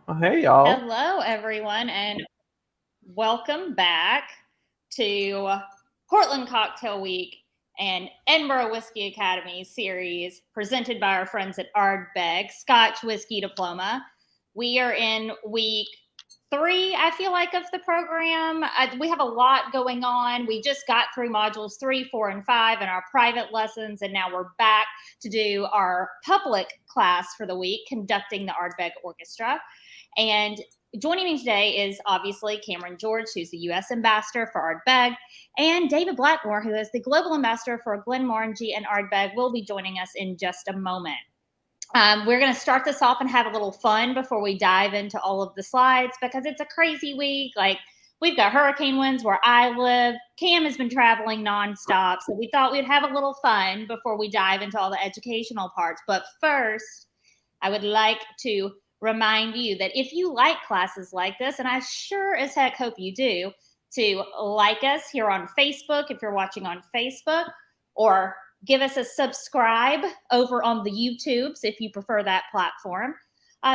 Hey, y'all. Hello, everyone, and welcome back to Portland Cocktail Week and Edinburgh Whiskey Academy series presented by our friends at Ardbeg, Scotch Whiskey Diploma. We are in week 3, I feel like, of the program. We have a lot going on. We just got through modules 3, 4, and 5 in our private lessons, and now we're back to do our public class for the week, conducting the Ardbeg Orchestra. And joining me today is obviously Cameron George, who's the U.S. ambassador for Ardbeg, and David Blackmore, who is the global ambassador for Glenmorangie and Ardbeg, will be joining us in just a moment. We're going to start this off and have a little fun before we dive into all of the slides because it's a crazy week. Like, we've got hurricane winds where I live. Cam has been traveling nonstop, so we thought we'd have a little fun before we dive into all the educational parts. But first, I would like to remind you that if you like classes like this, and I sure as heck hope you do, to like us here on Facebook if you're watching on Facebook, or give us a subscribe over on the YouTubes if you prefer that platform.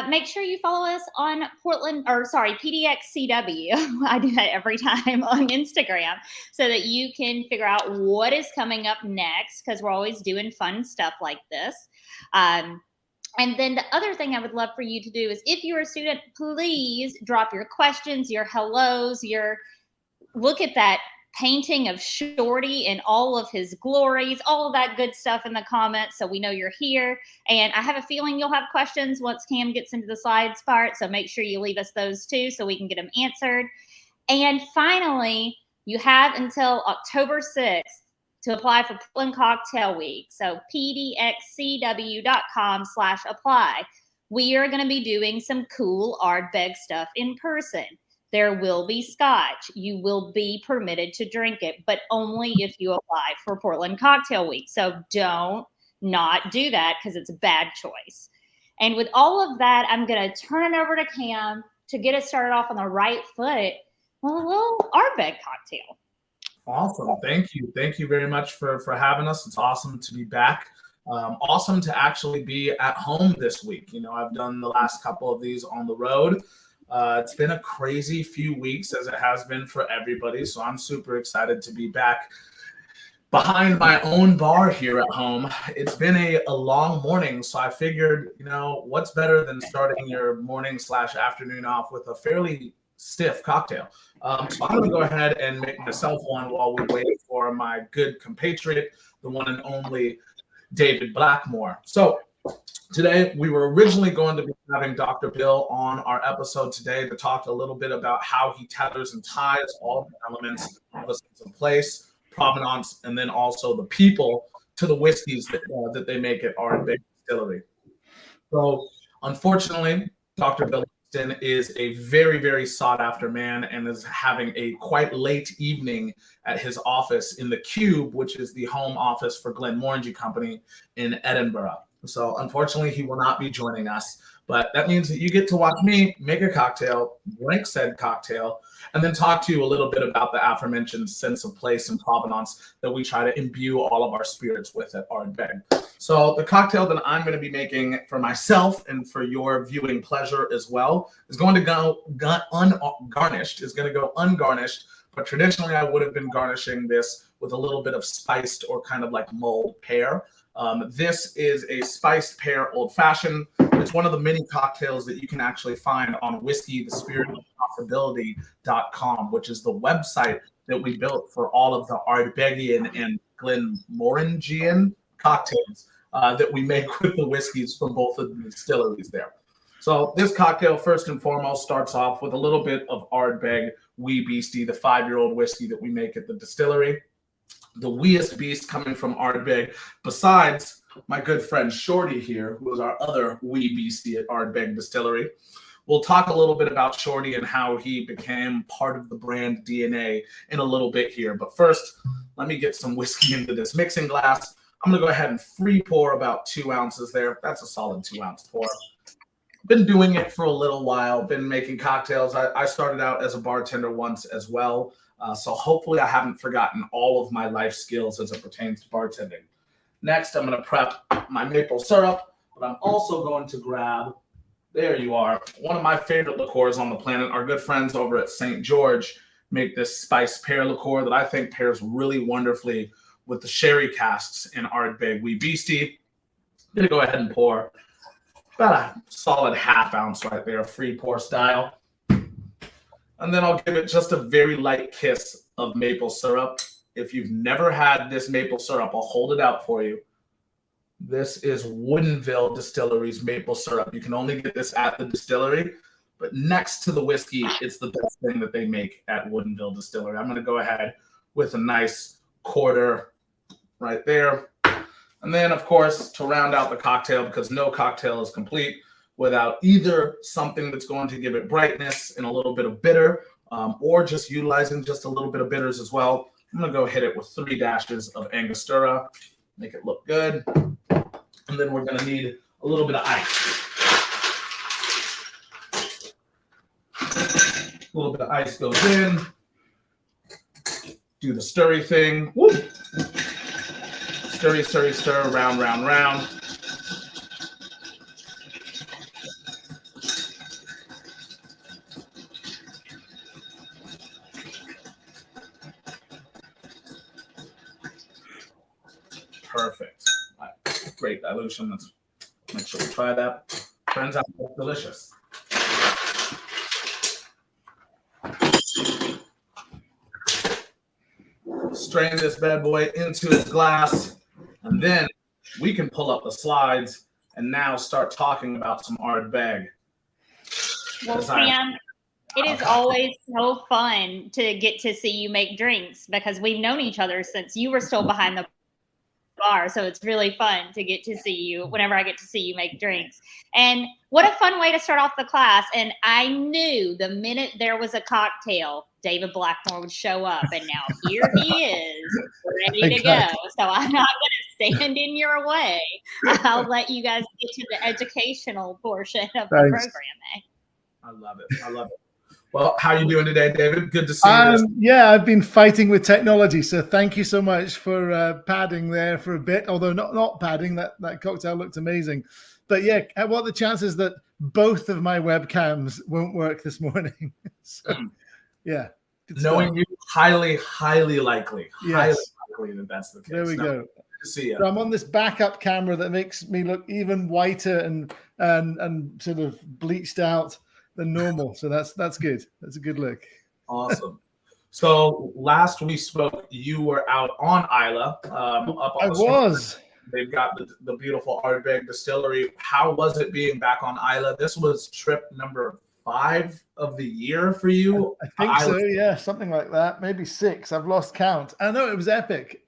Make sure you follow us on PDXCW. I do that every time on Instagram so that you can figure out what is coming up next because we're always doing fun stuff like this. And then the other thing I would love for you to do is if you're a student, please drop your questions, your hellos, look at that painting of Shorty in all of his glories, all of that good stuff in the comments so we know you're here. And I have a feeling you'll have questions once Cam gets into the slides part, so make sure you leave us those too so we can get them answered. And finally, you have until October 6th to apply for Portland Cocktail Week. So pdxcw.com/apply. We are going to be doing some cool Ardbeg stuff in person. There will be scotch. You will be permitted to drink it, but only if you apply for Portland Cocktail Week. So don't not do that because it's a bad choice. And with all of that, I'm going to turn it over to Cam to get us started off on the right foot with a little Ardbeg cocktail. Awesome. Thank you. Thank you very much for having us. It's awesome to be back. Awesome to actually be at home this week. You know, I've done the last couple of these on the road. It's been a crazy few weeks as it has been for everybody. So I'm super excited to be back behind my own bar here at home. It's been a long morning. So I figured, you know, what's better than starting your morning/afternoon off with a fairly stiff cocktail. So I'm going to go ahead and make myself one while we wait for my good compatriot, the one and only David Blackmore. So today, we were originally going to be having Dr. Bill on our episode today to talk a little bit about how he tethers and ties all the elements of a sense of place, provenance, and then also the people to the whiskeys that they make at Ardbeg Distillery. So unfortunately, Dr. Bill is a very, very sought-after man and is having a quite late evening at his office in the Cube, which is the home office for Glenmorangie Company in Edinburgh. So unfortunately, he will not be joining us. But that means that you get to watch me make a cocktail, drink said cocktail, and then talk to you a little bit about the aforementioned sense of place and provenance that we try to imbue all of our spirits with at Ardbeg. So the cocktail that I'm going to be making for myself and for your viewing pleasure as well is going to go ungarnished, but traditionally I would have been garnishing this with a little bit of spiced or kind of like mulled pear. This is a spiced pear old fashioned. It's one of the many cocktails that you can actually find on whiskeythespiritofpossibility.com, which is the website that we built for all of the Ardbegian and Glenmorangian cocktails that we make with the whiskeys from both of the distilleries there. So this cocktail, first and foremost, starts off with a little bit of Ardbeg Wee Beastie, the 5-year-old whiskey that we make at the distillery. The weest beast coming from Ardbeg, besides my good friend Shorty here, who is our other wee beastie at Ardbeg Distillery. We'll talk a little bit about Shorty and how he became part of the brand DNA in a little bit here. But first, let me get some whiskey into this mixing glass. I'm going to go ahead and free pour about 2 ounces there. That's a solid 2-ounce pour. Been doing it for a little while, been making cocktails. I started out as a bartender once as well. So hopefully I haven't forgotten all of my life skills as it pertains to bartending. Next, I'm going to prep my maple syrup, but I'm also going to grab There you are. One of my favorite liqueurs on the planet. Our good friends over at St. George make this spice pear liqueur that I think pairs really wonderfully with the sherry casks in Ardbeg Wee Beastie. I'm going to go ahead and pour about a solid half ounce right there, free pour style. And then I'll give it just a very light kiss of maple syrup. If you've never had this maple syrup, I'll hold it out for you. This is Woodinville Distillery's maple syrup. You can only get this at the distillery, but next to the whiskey, it's the best thing that they make at Woodinville Distillery. I'm going to go ahead with a nice quarter right there. And then, of course, to round out the cocktail, because no cocktail is complete without either something that's going to give it brightness and a little bit of bitter, or just utilizing just a little bit of bitters as well. I'm going to go hit it with 3 dashes of Angostura, make it look good. And then we're going to need a little bit of ice. A little bit of ice goes in. Do the stirry thing. Woo! Stirry, stirry, stir, round, round, round. Perfect. Great dilution. Let's make sure we try that. Turns out it's delicious. Strain this bad boy into his glass, and then we can pull up the slides and now start talking about some Ardbeg. Well, Sam, it is always so fun to get to see you make drinks because we've known each other since you were still behind the bar. So it's really fun to get to see you whenever I get to see you make drinks. And what a fun way to start off the class. And I knew the minute there was a cocktail, David Blackmore would show up. And now here he is, ready to go. So I'm not going to stand in your way. I'll let you guys get to the educational portion of the program. I love it. I love it. Well, how are you doing today, David? Good to see you. Yeah, I've been fighting with technology, so thank you so much for padding there for a bit. Although not padding, that cocktail looked amazing. But yeah, what are the chances that both of my webcams won't work this morning? So, yeah. Knowing you, highly, highly likely. Yes. Highly likely that that's the case. There we go. Good to see you. So I'm on this backup camera that makes me look even whiter and sort of bleached out than normal. So that's good. That's a good look. Awesome. So last we spoke, you were out on Isla. I was. They've got the beautiful Ardbeg distillery. How was it being back on Isla? This was trip number 5 of the year for you. I think so. Yeah, something like that. Maybe 6. I've lost count. I know it was epic.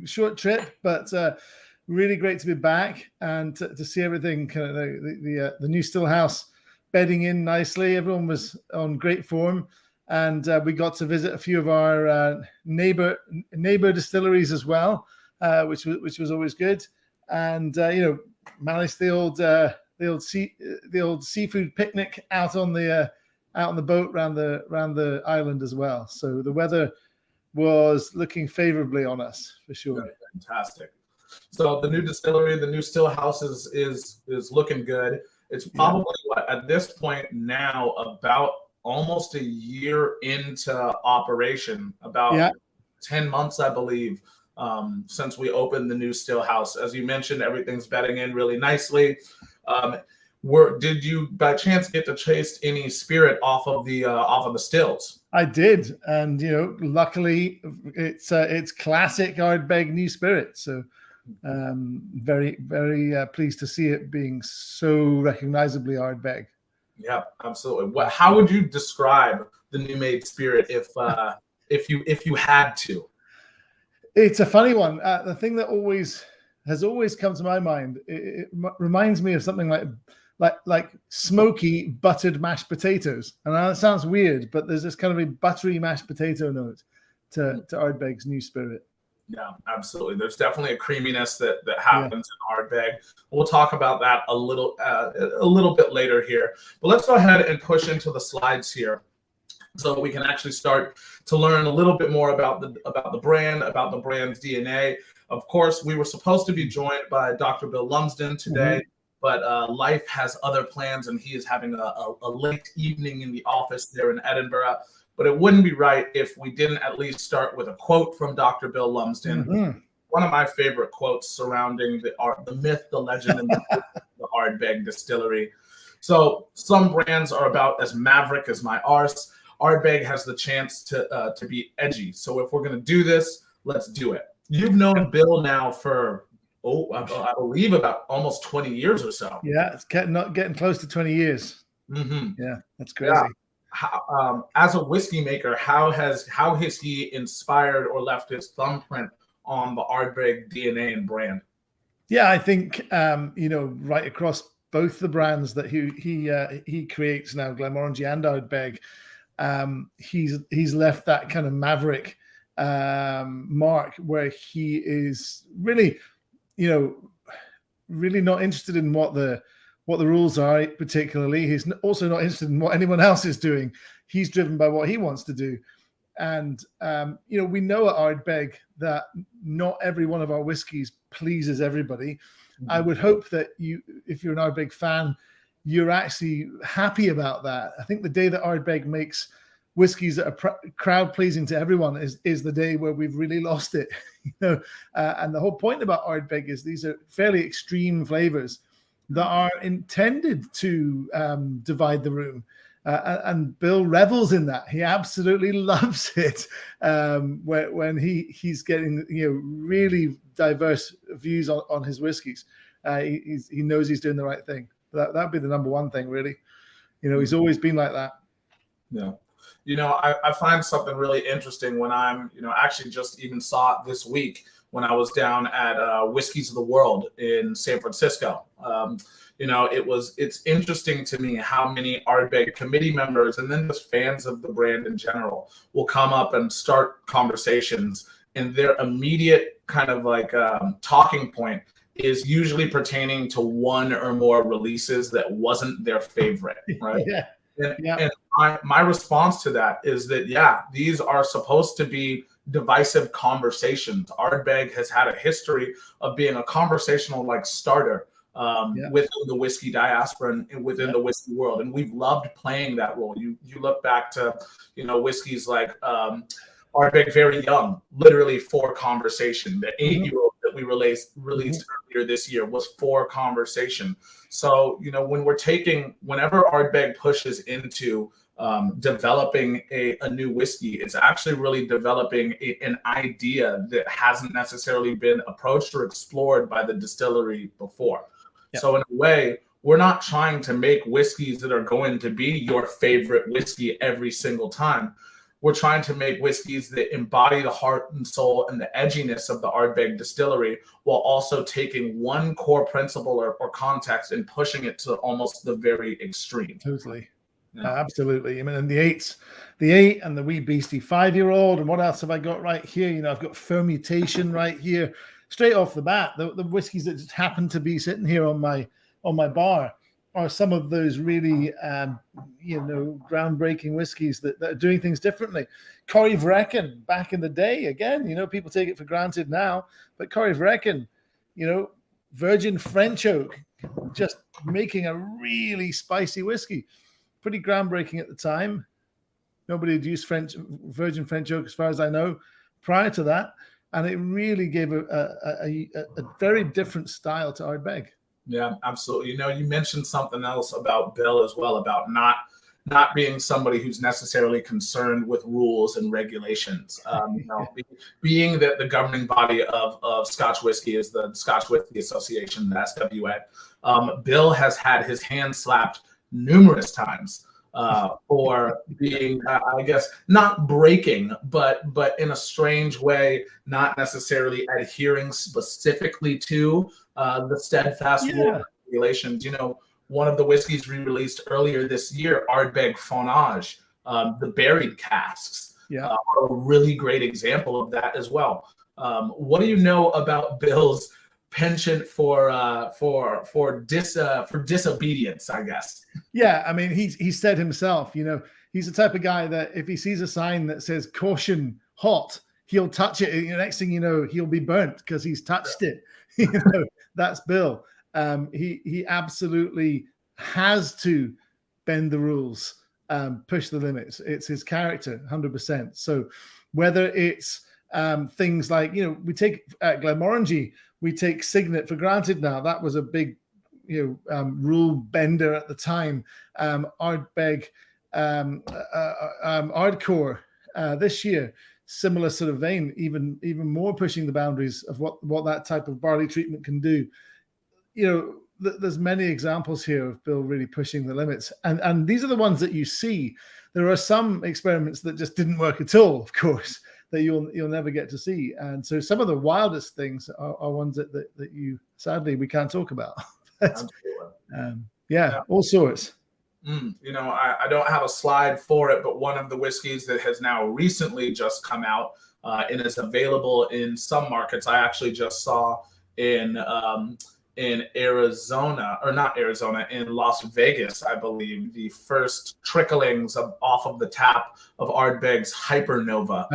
Short trip, but really great to be back and to see everything. Kind of the new still house bedding in nicely. Everyone was on great form, and we got to visit a few of our neighbor distilleries as well, which was always good. And managed the old seafood picnic out on the boat around the island as well. So the weather was looking favorably on us for sure. Good, fantastic. So the new distillery, the new still house is looking good. It's probably at this point now about almost a year into operation, about 10 months, I believe, since we opened the new still house. As you mentioned, everything's bedding in really nicely. Did you by chance get to taste any spirit off of the stills? I did, and luckily it's classic Ardbeg new spirit. So very, very pleased to see it being so recognizably Ardbeg. Yeah, absolutely. How would you describe the new made spirit if you had to? It's a funny one. The thing that has always come to my mind, it reminds me of something like smoky buttered mashed potatoes. And that sounds weird, but there's this kind of a buttery mashed potato note to Ardbeg's new spirit. Yeah, absolutely. There's definitely a creaminess that happens in Ardbeg. We'll talk about that a little bit later here. But let's go ahead and push into the slides here, so that we can actually start to learn a little bit more about the brand, about the brand's DNA. Of course, we were supposed to be joined by Dr. Bill Lumsden today. but life has other plans, and he is having a late evening in the office there in Edinburgh. But it wouldn't be right if we didn't at least start with a quote from Dr. Bill Lumsden. Mm-hmm. One of my favorite quotes surrounding the myth, the legend, and the Ardbeg distillery. So some brands are about as maverick as my arse. Ardbeg has the chance to be edgy. So if we're going to do this, let's do it. You've known Bill now for, I believe about almost 20 years or so. Yeah, it's getting close to 20 years. Mm-hmm. Yeah, that's crazy. Yeah. As a whiskey maker, how has he inspired or left his thumbprint on the Ardbeg DNA and brand? Yeah, I think right across both the brands that he creates now, Glenmorangie and Ardbeg, he's left that kind of maverick mark where he is really, really not interested in what the rules are particularly. He's also not interested in what anyone else is doing. He's driven by what he wants to do. And, we know at Ardbeg that not every one of our whiskeys pleases everybody. Mm-hmm. I would hope that if you're an Ardbeg fan, you're actually happy about that. I think the day that Ardbeg makes whiskeys that are crowd pleasing to everyone is the day where we've really lost it. And the whole point about Ardbeg is these are fairly extreme flavors that are intended to divide the room. And Bill revels in that. He absolutely loves it when he's getting really diverse views on his whiskeys. He knows he's doing the right thing. That'd be the number one thing, really. He's always been like that. Yeah. I find something really interesting when I'm, actually just even saw it this week when I was down at Whiskeys of the World in San Francisco. It's interesting to me how many Ardbeg committee members and then just fans of the brand in general will come up and start conversations, and their immediate kind of like talking point is usually pertaining to one or more releases that wasn't their favorite, right? And my response to that is that, these are supposed to be divisive conversations. Ardbeg has had a history of being a conversational starter within the whiskey diaspora and within the whiskey world. And we've loved playing that role. You look back to, whiskeys like Ardbeg Very Young, literally for conversation. The 8-year-old that we released earlier this year was for conversation. So, whenever Ardbeg pushes into developing a new whiskey, it's actually really developing an idea that hasn't necessarily been approached or explored by the distillery before. Yep. So in a way, we're not trying to make whiskeys that are going to be your favorite whiskey every single time. We're trying to make whiskeys that embody the heart and soul and the edginess of the Ardbeg distillery, while also taking one core principle or context and pushing it to almost the very extreme. Totally. Yeah. Absolutely. I mean, and the 8 and the wee beastie 5-year-old, and what else have I got right here? I've got Fermentation right here, straight off the bat. The whiskeys that just happen to be sitting here on my bar are some of those really, groundbreaking whiskeys that are doing things differently. Corrie Vrecken, back in the day, again, people take it for granted now, but Corrie Vrecken, virgin French oak, just making a really spicy whiskey. Pretty groundbreaking at the time. Nobody had used virgin French oak, as far as I know, prior to that, and it really gave a very different style to Ardbeg. Yeah, absolutely. You mentioned something else about Bill as well, about not being somebody who's necessarily concerned with rules and regulations. Being that the governing body of Scotch whiskey is the Scotch Whisky Association, the SWA. Bill has had his hand slapped numerous times for being, I guess, not breaking, but in a strange way, not necessarily adhering specifically to the steadfast rule regulations. One of the whiskeys we released earlier this year, Ardbeg Fonage, the buried casks, are a really great example of that as well. What do you know about Bill's penchant for disobedience, I guess? Yeah, I mean, he said himself, he's the type of guy that if he sees a sign that says caution hot, he'll touch it. Next thing you know, he'll be burnt because he's touched it. That's Bill. He absolutely has to bend the rules, push the limits. It's his character, 100%. So whether it's things like, we take at Glenmorangie, we take Signet for granted now. That was a big, rule bender at the time. Ardbeg, Ardcore this year, similar sort of vein, even more pushing the boundaries of what that type of barley treatment can do. There's many examples here of Bill really pushing the limits, and these are the ones that you see. There are some experiments that just didn't work at all, of course, that you'll never get to see. And so some of the wildest things are ones that you sadly we can't talk about. All sorts. I don't have a slide for it, but one of the whiskeys that has now recently just come out and is available in some markets. I actually just saw in Arizona, or not Arizona, in Las Vegas, I believe, the first tricklings off of the tap of Ardbeg's Hypernova.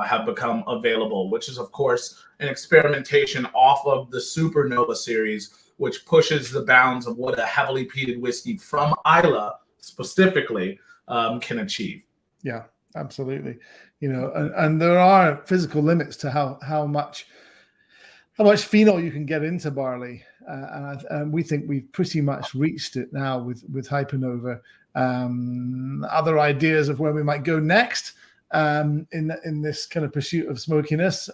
Have become available, which is, of course, an experimentation off of the Supernova series, which pushes the bounds of what a heavily peated whiskey from Islay specifically can achieve. Yeah, absolutely. And there are physical limits to how much phenol you can get into barley, and we think we've pretty much reached it now with Hypernova. Other ideas of where we might go next in this kind of pursuit of smokiness,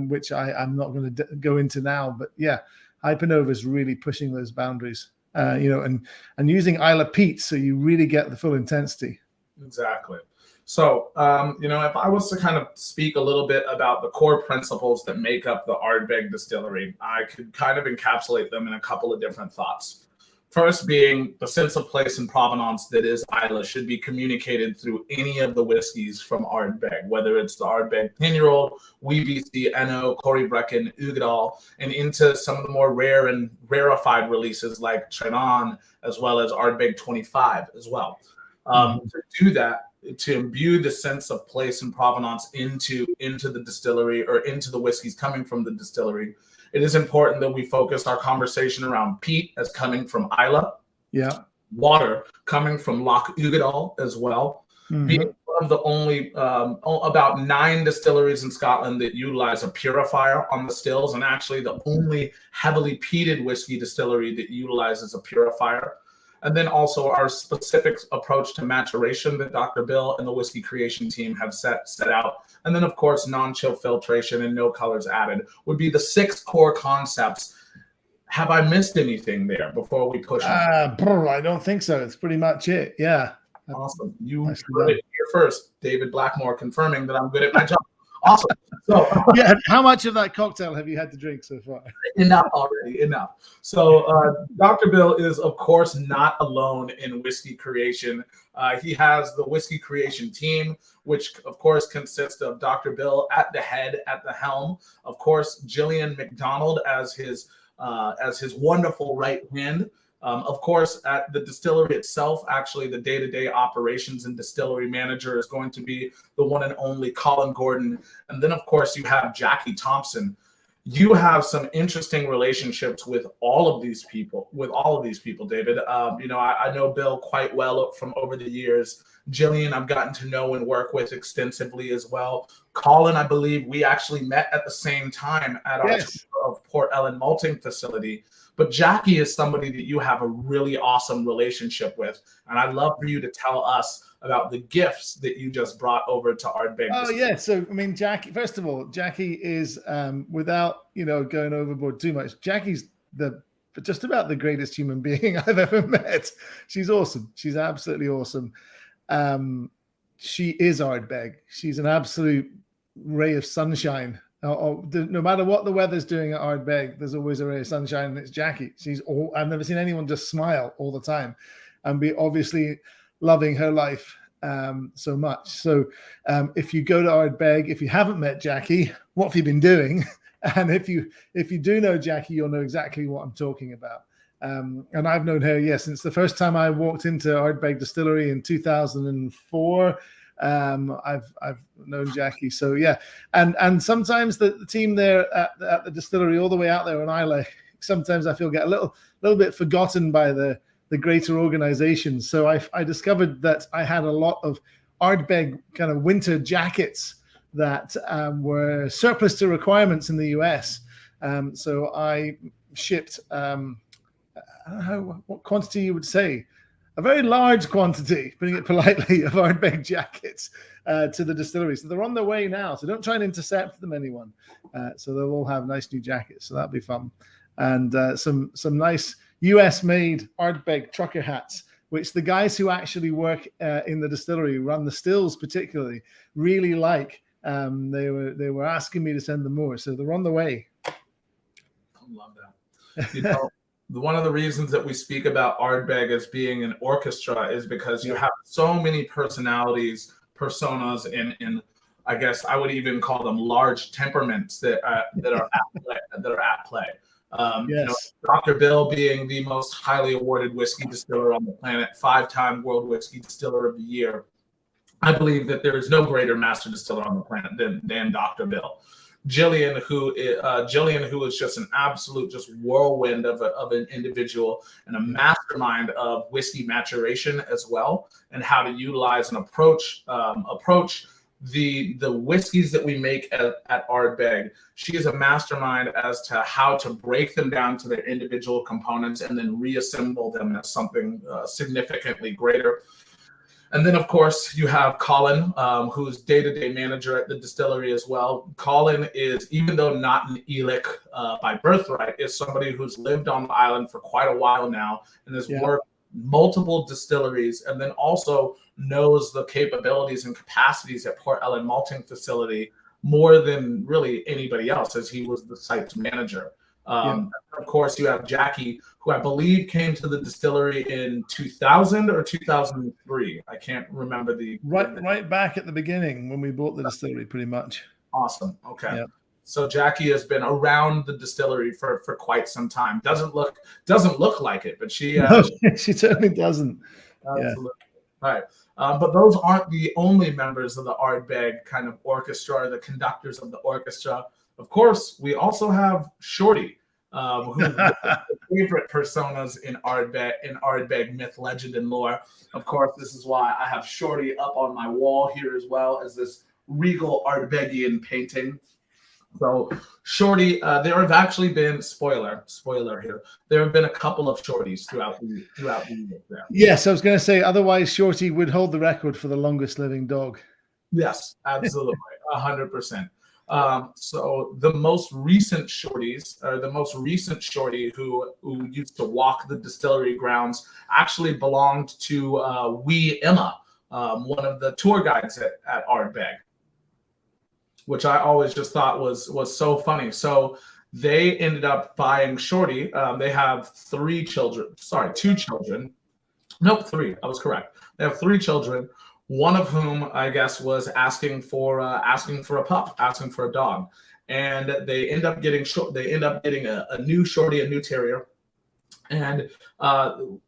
which I'm not going to go into now, but yeah, Hypernova is really pushing those boundaries, and using Islay peat, so you really get the full intensity. Exactly. So, if I was to kind of speak a little bit about the core principles that make up the Ardbeg distillery, I could kind of encapsulate them in a couple of different thoughts. First being the sense of place and provenance that is Islay should be communicated through any of the whiskeys from Ardbeg, whether it's the Ardbeg 10-year-old, Wee BC, Eno, Corrybrecken, Ugadal, and into some of the more rare and rarefied releases like Trenan, as well as Ardbeg 25 as well. To do that, to imbue the sense of place and provenance into the distillery, or into the whiskeys coming from the distillery, it is important that we focus our conversation around peat as coming from Islay. Yeah. Water coming from Loch Ugadal as well. Being one of the only about 9 distilleries in Scotland that utilize a purifier on the stills, and actually the only heavily peated whiskey distillery that utilizes a purifier. And then also our specific approach to maturation that Dr. Bill and the whiskey creation team have set out. And then, of course, non-chill filtration and no colors added would be the 6 core concepts. Have I missed anything there before we push on? I don't think so. It's pretty much it. Yeah. Awesome. You heard it here first. David Blackmore confirming that I'm good at my job. Awesome. So, yeah, how much of that cocktail have you had to drink so far? Enough already, enough. So Dr. Bill is, of course, not alone in whiskey creation. He has the whiskey creation team, which, of course, consists of Dr. Bill at the head, at the helm. Of course, Gillian McDonald as his wonderful right hand. Of course, at the distillery itself, actually, the day-to-day operations and distillery manager is going to be the one and only Colin Gordon. And then, of course, you have Jackie Thompson. You have some interesting relationships with all of these people, David. I know Bill quite well from over the years. Gillian, I've gotten to know and work with extensively as well. Colin, I believe we actually met at the same time at our tour of Port Ellen malting facility. But Jackie is somebody that you have a really awesome relationship with. And I'd love for you to tell us about the gifts that you just brought over to Ardbeg. Oh, yeah. So, I mean, Jackie, first of all, Jackie is, without, going overboard too much, Jackie's just about the greatest human being I've ever met. She's awesome. She's absolutely awesome. She is Ardbeg. She's an absolute ray of sunshine. No matter what the weather's doing at Ardbeg, there's always a ray of sunshine, and it's Jackie. I've never seen anyone just smile all the time and be obviously loving her life so much. So if you go to Ardbeg, if you haven't met Jackie, what have you been doing? And if you do know Jackie, you'll know exactly what I'm talking about. And I've known her, since the first time I walked into Ardbeg Distillery in 2004. I've known Jackie, so yeah, and sometimes the team there at the distillery, all the way out there on Islay, sometimes I feel get a little bit forgotten by the greater organizations. So I discovered that I had a lot of Ardbeg kind of winter jackets that were surplus to requirements in the US. So I shipped, I don't know what quantity you would say, a very large quantity, putting it politely, of Ardbeg jackets to the distillery. So they're on their way now. So don't try and intercept them, anyone. So they'll all have nice new jackets. So that'll be fun. And some nice US-made Ardbeg trucker hats, which the guys who actually work in the distillery, run the stills particularly, really like. They were asking me to send them more. So they're on the way. I love that. You know, one of the reasons that we speak about Ardbeg as being an orchestra is because you have so many personas in I guess I would even call them large temperaments that are at play. You know, Dr. Bill being the most highly awarded whiskey distiller on the planet, 5-time World Whiskey Distiller of the Year. I believe that there is no greater master distiller on the planet than Dr. Bill. Jillian, who is just an absolute whirlwind of an individual and a mastermind of whiskey maturation as well, and how to utilize and approach the whiskeys that we make at Ardbeg. She is a mastermind as to how to break them down to their individual components and then reassemble them as something significantly greater. And then, of course, you have Colin, who's day-to-day manager at the distillery as well. Colin is, even though not an Elic by birthright, is somebody who's lived on the island for quite a while now and has worked multiple distilleries, and then also knows the capabilities and capacities at Port Ellen Malting Facility more than really anybody else, as he was the site's manager. Of course, you have Jackie, who I believe came to the distillery in 2000 or 2003. I can't remember the right back at the beginning when we bought the distillery, pretty much. Awesome. Okay. So Jackie has been around the distillery for quite some time. Doesn't look like it, but she she certainly doesn't. Absolutely. All right. But those aren't the only members of the Ardbeg kind of orchestra, or the conductors of the orchestra. Of course, we also have Shorty, who's one of the favorite personas in Ardbeg myth, legend, and lore. Of course, this is why I have Shorty up on my wall here, as well as this regal Ardbegian painting. So Shorty, there have actually been spoiler here. There have been a couple of Shorties throughout the year there. Yes, I was going to say, otherwise Shorty would hold the record for the longest living dog. Yes, absolutely, 100%. So the most recent Shorties, or the most recent Shorty who used to walk the distillery grounds, actually belonged to Wee Emma, one of the tour guides at Ardbeg, which I always just thought was so funny. So they ended up buying Shorty. They have 3 children. Sorry, 2 children. Nope, 3. I was correct. They have 3 children. One of whom, I guess, was asking for a pup, asking for a dog, and they end up getting a new Shorty, a new terrier. And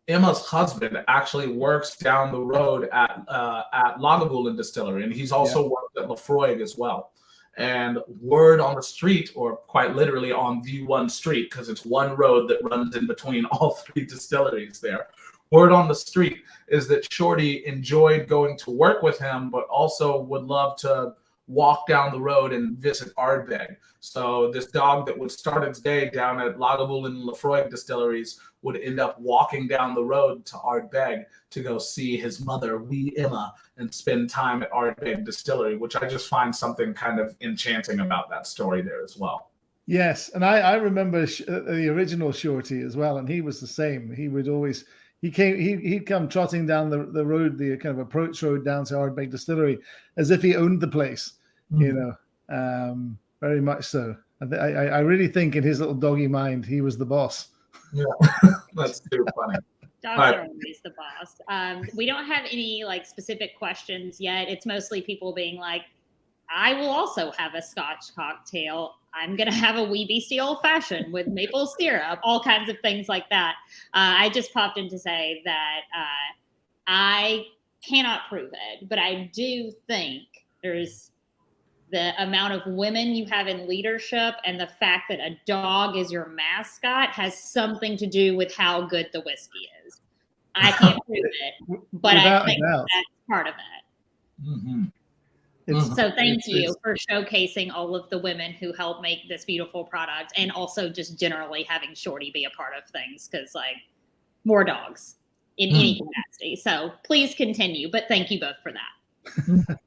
Emma's husband actually works down the road at Lagavulin Distillery, and he's also worked at Laphroaig as well. And word on the street, or quite literally on the one street, because it's one road that runs in between all 3 distilleries there. Word on the street is that Shorty enjoyed going to work with him, but also would love to walk down the road and visit Ardbeg. So this dog that would start its day down at Lagavulin and Laphroaig distilleries would end up walking down the road to Ardbeg to go see his mother, Wee Emma, and spend time at Ardbeg distillery, which I just find something kind of enchanting about that story there as well. Yes, and I remember the original Shorty as well, and he was the same. He would always... He'd come trotting down the road, the kind of approach road down to Ardbeg Distillery, as if he owned the place, very much so. I really think in his little doggy mind, he was the boss. Yeah, that's too funny. Dogs are always the boss. We don't have any specific questions yet. It's mostly people being like, I will also have a Scotch cocktail. I'm going to have a wee beastie old fashioned with maple syrup, all kinds of things like that. I just popped in to say that I cannot prove it, but I do think there's the amount of women you have in leadership and the fact that a dog is your mascot has something to do with how good the whiskey is. I can't prove it, but I think that's part of it. Mm-hmm. So thank you for showcasing all of the women who help make this beautiful product, and also just generally having Shorty be a part of things, because like more dogs in any capacity. So please continue, but thank you both for that.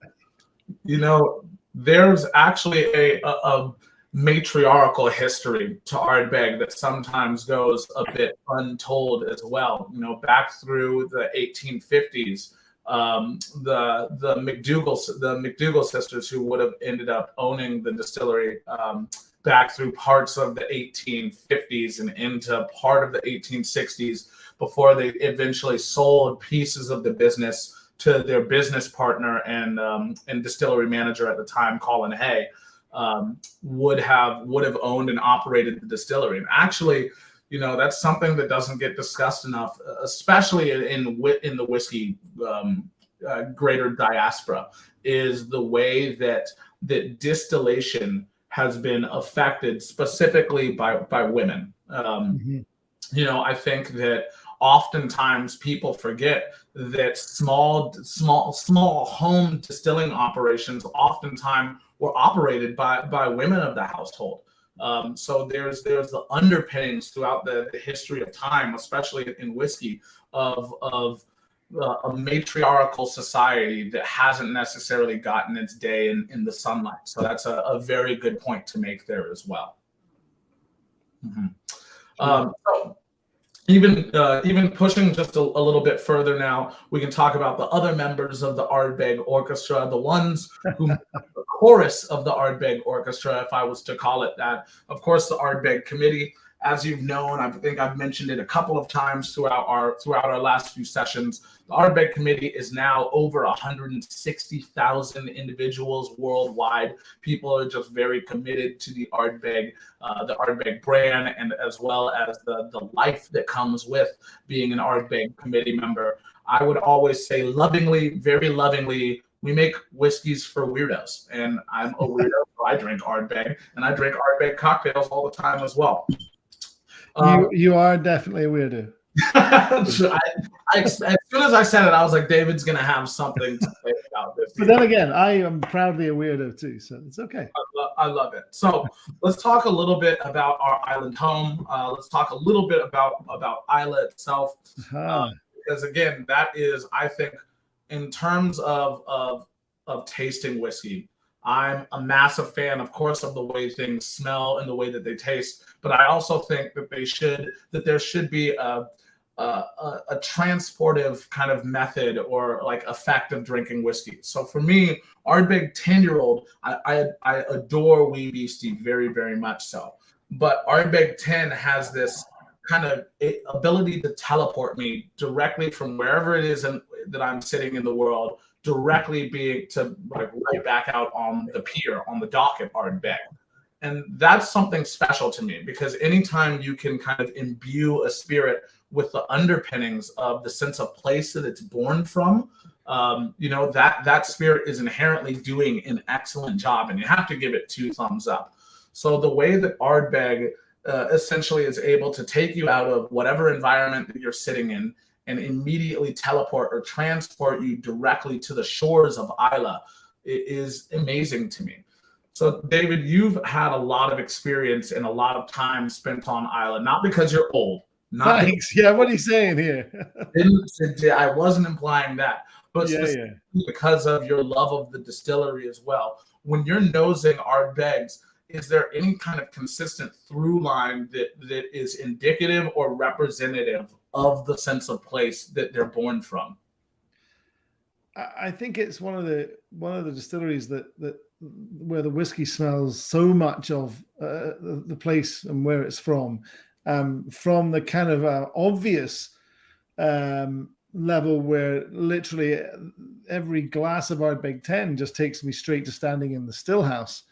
You know, there's actually a matriarchal history to Ardbeg that sometimes goes a bit untold as well. You know, back through the 1850s, the McDougall sisters, who would have ended up owning the distillery back through parts of the 1850s and into part of the 1860s, before they eventually sold pieces of the business to their business partner and distillery manager at the time, Colin Hay, would have owned and operated the distillery. And actually, you know, that's something that doesn't get discussed enough, especially in the whiskey greater diaspora, is the way that distillation has been affected specifically by women. You know, I think that oftentimes people forget that small home distilling operations oftentimes were operated by women of the household. So there's the underpinnings throughout the history of time, especially in whiskey, of a matriarchal society that hasn't necessarily gotten its day in the sunlight. So that's a very good point to make there as well. So even pushing just a little bit further now, we can talk about the other members of the Ardbeg Orchestra, the ones who make the chorus of the Ardbeg Orchestra, if I was to call it that. Of course, the Ardbeg Committee, as you've known, I think I've mentioned it a couple of times throughout our last few sessions. The Ardbeg Committee is now over 160,000 individuals worldwide. People are just very committed to the Ardbeg brand, and as well as the life that comes with being an Ardbeg Committee member. I would always say lovingly, very lovingly, we make whiskeys for weirdos, and I'm a weirdo, so I drink Ardbeg, and I drink Ardbeg cocktails all the time as well. You are definitely a weirdo. As soon as I said it, I was like, David's going to have something to say about this. But then again, I am proudly a weirdo too, so it's okay. I love it. So let's talk a little bit about our island home. Let's talk a little bit about Islay itself. Because again, that is, I think, in terms of tasting whiskey, I'm a massive fan, of course, of the way things smell and the way that they taste. But I also think that there should be a transportive kind of method or like effect of drinking whiskey. So for me, Ardbeg 10-year-old, I adore Wee Beastie very, very much so. But Ardbeg 10 has this kind of ability to teleport me directly from wherever it is that I'm sitting in the world, directly being to like right back out on the pier, on the dock at Ardbeg. And that's something special to me, because anytime you can kind of imbue a spirit with the underpinnings of the sense of place that it's born from, you know, that spirit is inherently doing an excellent job, and you have to give it 2 thumbs up. So the way that Ardbeg essentially is able to take you out of whatever environment that you're sitting in and immediately teleport or transport you directly to the shores of Islay, it is amazing to me. So, David, you've had a lot of experience and a lot of time spent on Islay, not because you're old. Thanks. Yeah, what are you saying here? I wasn't implying that, but because of your love of the distillery as well. When you're nosing Ardbegs, is there any kind of consistent through line that is indicative or representative of the sense of place that they're born from? I think it's one of the distilleries that where the whiskey smells so much of the place and where it's from the kind of obvious level where literally every glass of Ardbeg 10 just takes me straight to standing in the still house.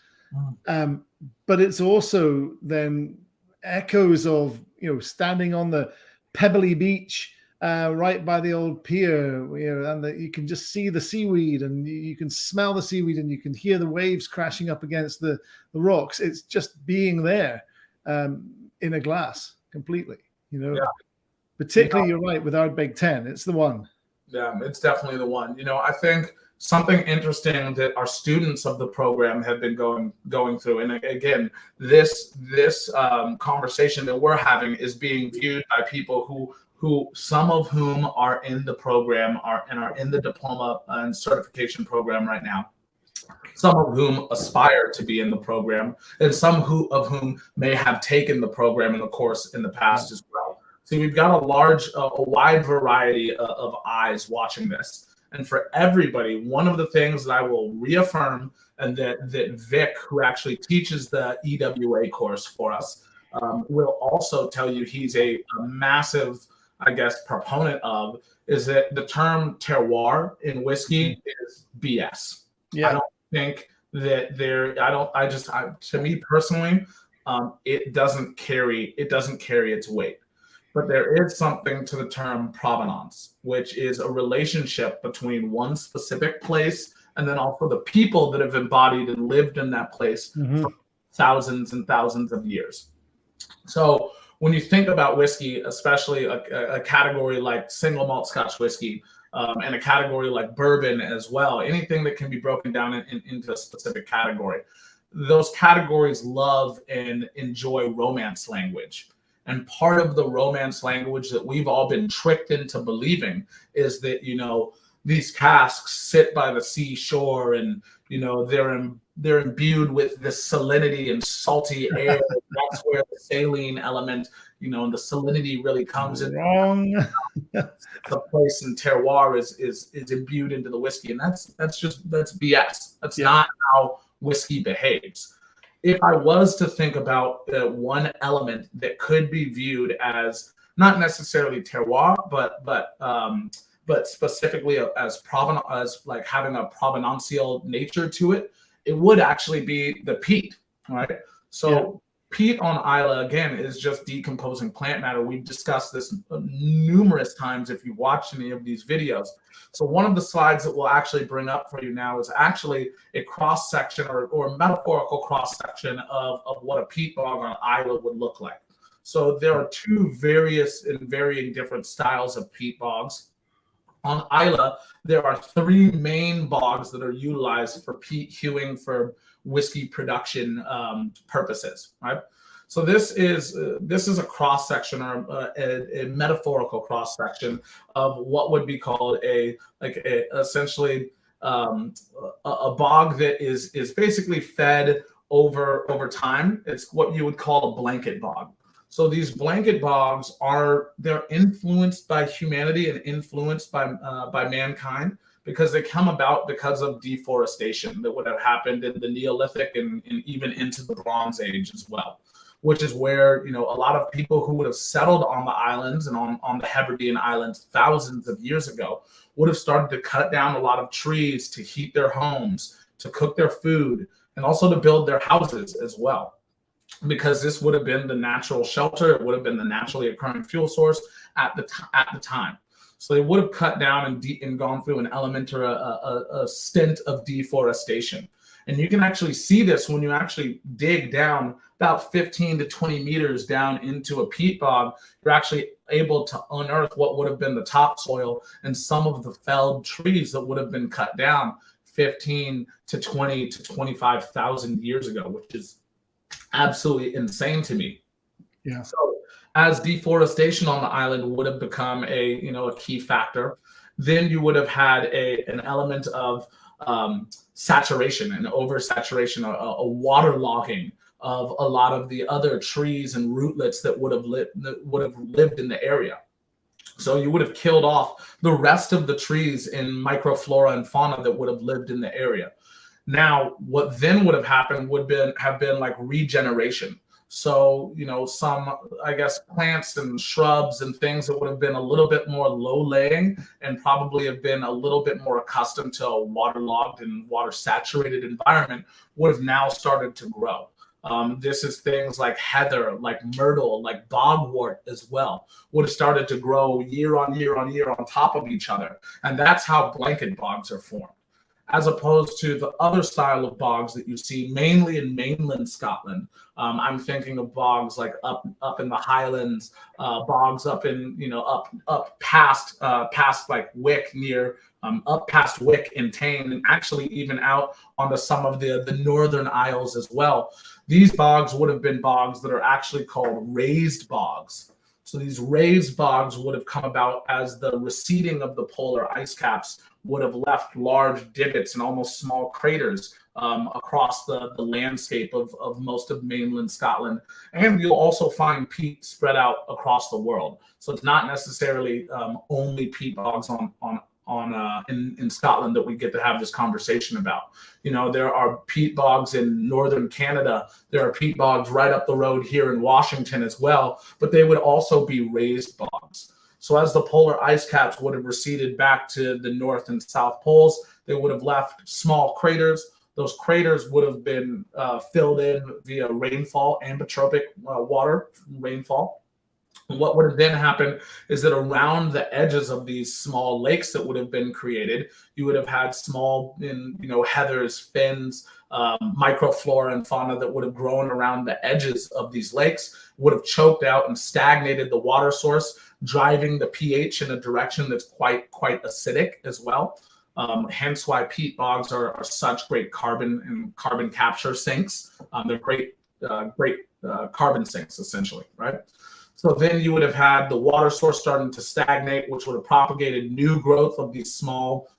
But it's also then echoes of, you know, standing on the pebbly beach right by the old pier, and you can just see the seaweed, and you can smell the seaweed, and you can hear the waves crashing up against the rocks. It's just being there in a glass completely, Yeah. Particularly, you're right, with Ardbeg 10, it's the one. Yeah, it's definitely the one. I think something interesting that our students of the program have been going through, and again, this conversation that we're having is being viewed by people who some of whom are in the program and are in the diploma and certification program right now, some of whom aspire to be in the program, and some of whom may have taken the program and the course in the past as well. So we've got a wide variety of eyes watching this. And for everybody, one of the things that I will reaffirm, and that Vic, who actually teaches the EWA course for us, will also tell you he's a massive, I guess, proponent of, is that the term terroir in whiskey is BS. Yeah. I don't think that to me personally, it doesn't carry its weight. But there is something to the term provenance, which is a relationship between one specific place and then also the people that have embodied and lived in that place for thousands and thousands of years. So when you think about whiskey, especially a category like single malt Scotch whiskey, and a category like bourbon as well, anything that can be broken down into a specific category, those categories love and enjoy romance language. And part of the romance language that we've all been tricked into believing is that, these casks sit by the seashore and, they're imbued with this salinity and salty air. That's where the saline element, and the salinity really comes in. Wrong. The place in terroir is imbued into the whiskey. And that's BS. That's not how whiskey behaves. If I was to think about one element that could be viewed as not necessarily terroir, but specifically as like having a provenantial nature to it, it would actually be the peat, right? So peat on Islay, again, is just decomposing plant matter. We've discussed this numerous times if you've watched any of these videos. So one of the slides that we'll actually bring up for you now is actually a cross-section or metaphorical cross-section of what a peat bog on Islay would look like. So there are two various and varying different styles of peat bogs. On Islay, there are three main bogs that are utilized for peat hewing for whiskey production purposes, right? So this is a cross section or a metaphorical cross section of what would be called essentially a bog that is basically fed over time. It's what you would call a blanket bog. So these blanket bogs they're influenced by humanity and influenced by mankind, because they come about because of deforestation that would have happened in the Neolithic and even into the Bronze Age as well, which is where, a lot of people who would have settled on the islands and on the Hebridean Islands thousands of years ago would have started to cut down a lot of trees to heat their homes, to cook their food, and also to build their houses as well, because this would have been the natural shelter. It would have been the naturally occurring fuel source at the time. So they would have cut down and gone through an element or a stint of deforestation. And you can actually see this when you actually dig down about 15 to 20 meters down into a peat bog. You're actually able to unearth what would have been the topsoil and some of the felled trees that would have been cut down 15 to 20 to 25,000 years ago, which is absolutely insane to me. Yeah. So as deforestation on the island would have become a key factor, then you would have had an element of saturation and oversaturation, a waterlogging of a lot of the other trees and rootlets that would have lived in the area. So you would have killed off the rest of the trees in microflora and fauna that would have lived in the area. Now, what then would have happened would have been like regeneration. So, some, I guess, plants and shrubs and things that would have been a little bit more low-laying and probably have been a little bit more accustomed to a waterlogged and water-saturated environment would have now started to grow. This is things like heather, like myrtle, like bogwort as well, would have started to grow year on year on year on top of each other. And that's how blanket bogs are formed, as opposed to the other style of bogs that you see mainly in mainland Scotland. I'm thinking of bogs like up in the Highlands, bogs up in, up past like Wick near, up past Wick and Tane, and actually even out onto some of the northern isles as well. These bogs would have been bogs that are actually called raised bogs. So these raised bogs would have come about as the receding of the polar ice caps would have left large divots and almost small craters across the landscape of most of mainland Scotland. And you'll also find peat spread out across the world. So it's not necessarily only peat bogs in Scotland that we get to have this conversation about. There are peat bogs in northern Canada. There are peat bogs right up the road here in Washington as well, but they would also be raised bogs. So as the polar ice caps would have receded back to the north and south poles, they would have left small craters. Those craters would have been filled in via rainfall, amphibiotic water rainfall. And what would have then happened is that around the edges of these small lakes that would have been created, you would have had small, heathers, fens, microflora and fauna that would have grown around the edges of these lakes, would have choked out and stagnated the water source, driving the pH in a direction that's quite acidic as well. Hence why peat bogs are such great carbon capture sinks. They're great carbon sinks, essentially, right? So then you would have had the water source starting to stagnate, which would have propagated new growth of these small,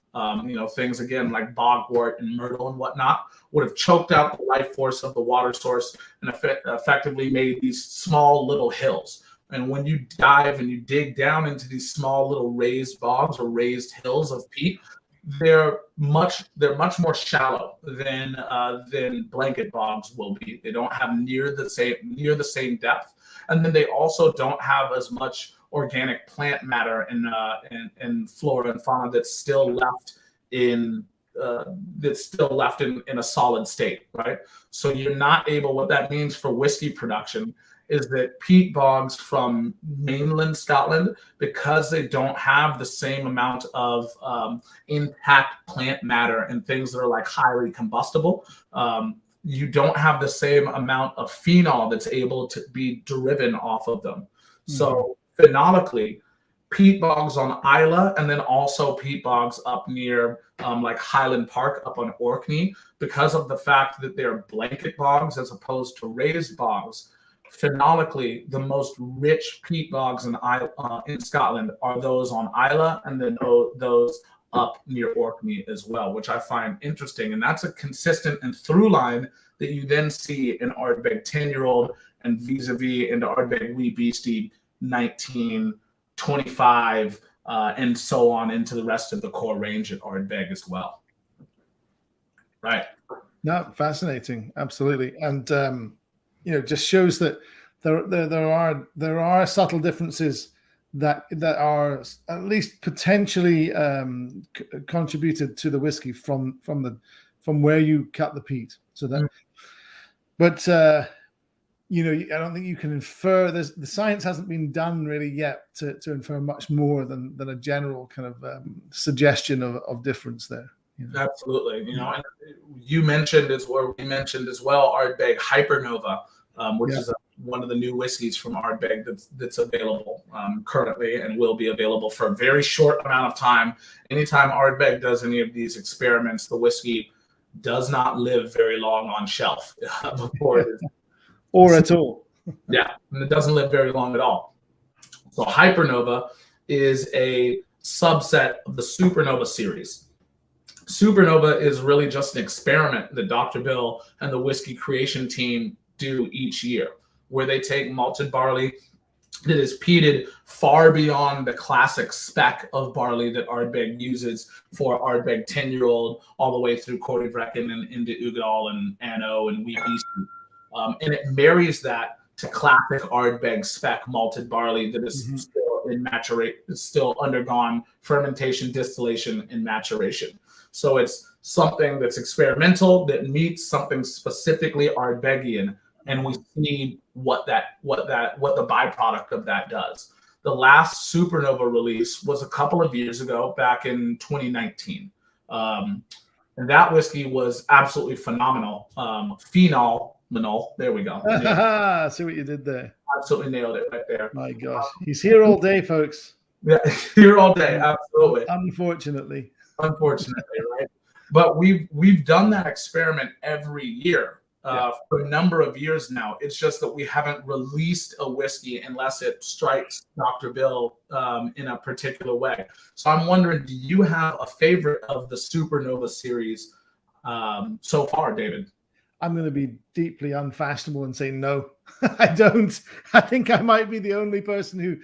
things again like bogwort and myrtle and whatnot, would have choked out the life force of the water source and effectively made these small little hills. And when you dive and you dig down into these small little raised bogs or raised hills of peat, they're much more shallow than blanket bogs will be. They don't have near the same depth. And then they also don't have as much organic plant matter and flora and fauna that's still left in a solid state, right? So you're not able. What that means for whiskey production is that peat bogs from mainland Scotland, because they don't have the same amount of intact plant matter and things that are like highly combustible, you don't have the same amount of phenol that's able to be driven off of them. So phenolically, peat bogs on Isla, and then also peat bogs up near like Highland Park up on Orkney, because of the fact that they're blanket bogs as opposed to raised bogs, phenolically, the most rich peat bogs in Scotland are those on Isla, and then those up near Orkney as well, which I find interesting. And that's a consistent and through line that you then see in Ardbeg 10-year-old and vis-a-vis into Ardbeg Wee Beastie 19, 25, and so on into the rest of the core range at Ardbeg as well. Right. No, fascinating. Absolutely. And, just shows that there are subtle differences that are at least potentially contributed to the whiskey from where you cut the peat. So that, but I don't think you can infer. The science hasn't been done really yet to infer much more than a general kind of suggestion of difference there. Absolutely. And you mentioned we mentioned as well Ardbeg Hypernova, which is one of the new whiskeys from Ardbeg that's available currently and will be available for a very short amount of time. Anytime Ardbeg does any of these experiments, the whiskey does not live very long on shelf before it is. Or at all. Yeah, and it doesn't live very long at all. So Hypernova is a subset of the Supernova series. Supernova is really just an experiment that Dr. Bill and the whiskey creation team do each year, where they take malted barley that is peated far beyond the classic spec of barley that Ardbeg uses for Ardbeg 10-year-old all the way through Corryvreckan and into Ugadal and Anno and Wee Beastie. And it marries that to classic Ardbeg spec malted barley that is still undergone fermentation, distillation, and maturation. So it's something that's experimental that meets something specifically Ardbegian and we see what the byproduct of that does. The last Supernova release was a couple of years ago, back in 2019. And that whiskey was absolutely phenomenal. Phenomenal. There we go. See what you did there. Absolutely nailed it right there. My gosh. He's here all day, folks. Yeah, here all day. Absolutely. Unfortunately, right? But we've done that experiment every year for a number of years now. It's just that we haven't released a whiskey unless it strikes Dr. Bill in a particular way. So I'm wondering, do you have a favorite of the Supernova series so far, David? I'm going to be deeply unfashionable and say no. I don't. I think I might be the only person who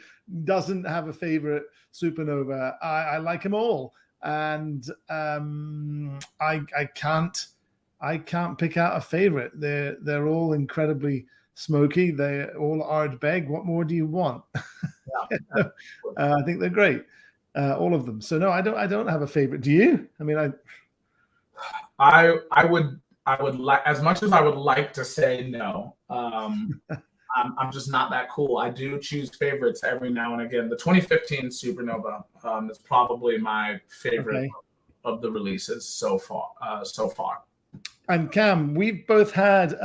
doesn't have a favorite Supernova. I like them all, and I can't pick out a favorite. They're all incredibly smoky. They're all Ardbeg. What more do you want? Yeah. I think they're great, all of them. So no, I don't have a favorite. Do you? I mean, I would like, as much as I would like to say no, I'm just not that cool. I do choose favorites every now and again. The 2015 Supernova is probably my favorite of the releases so far. And Cam, we've both had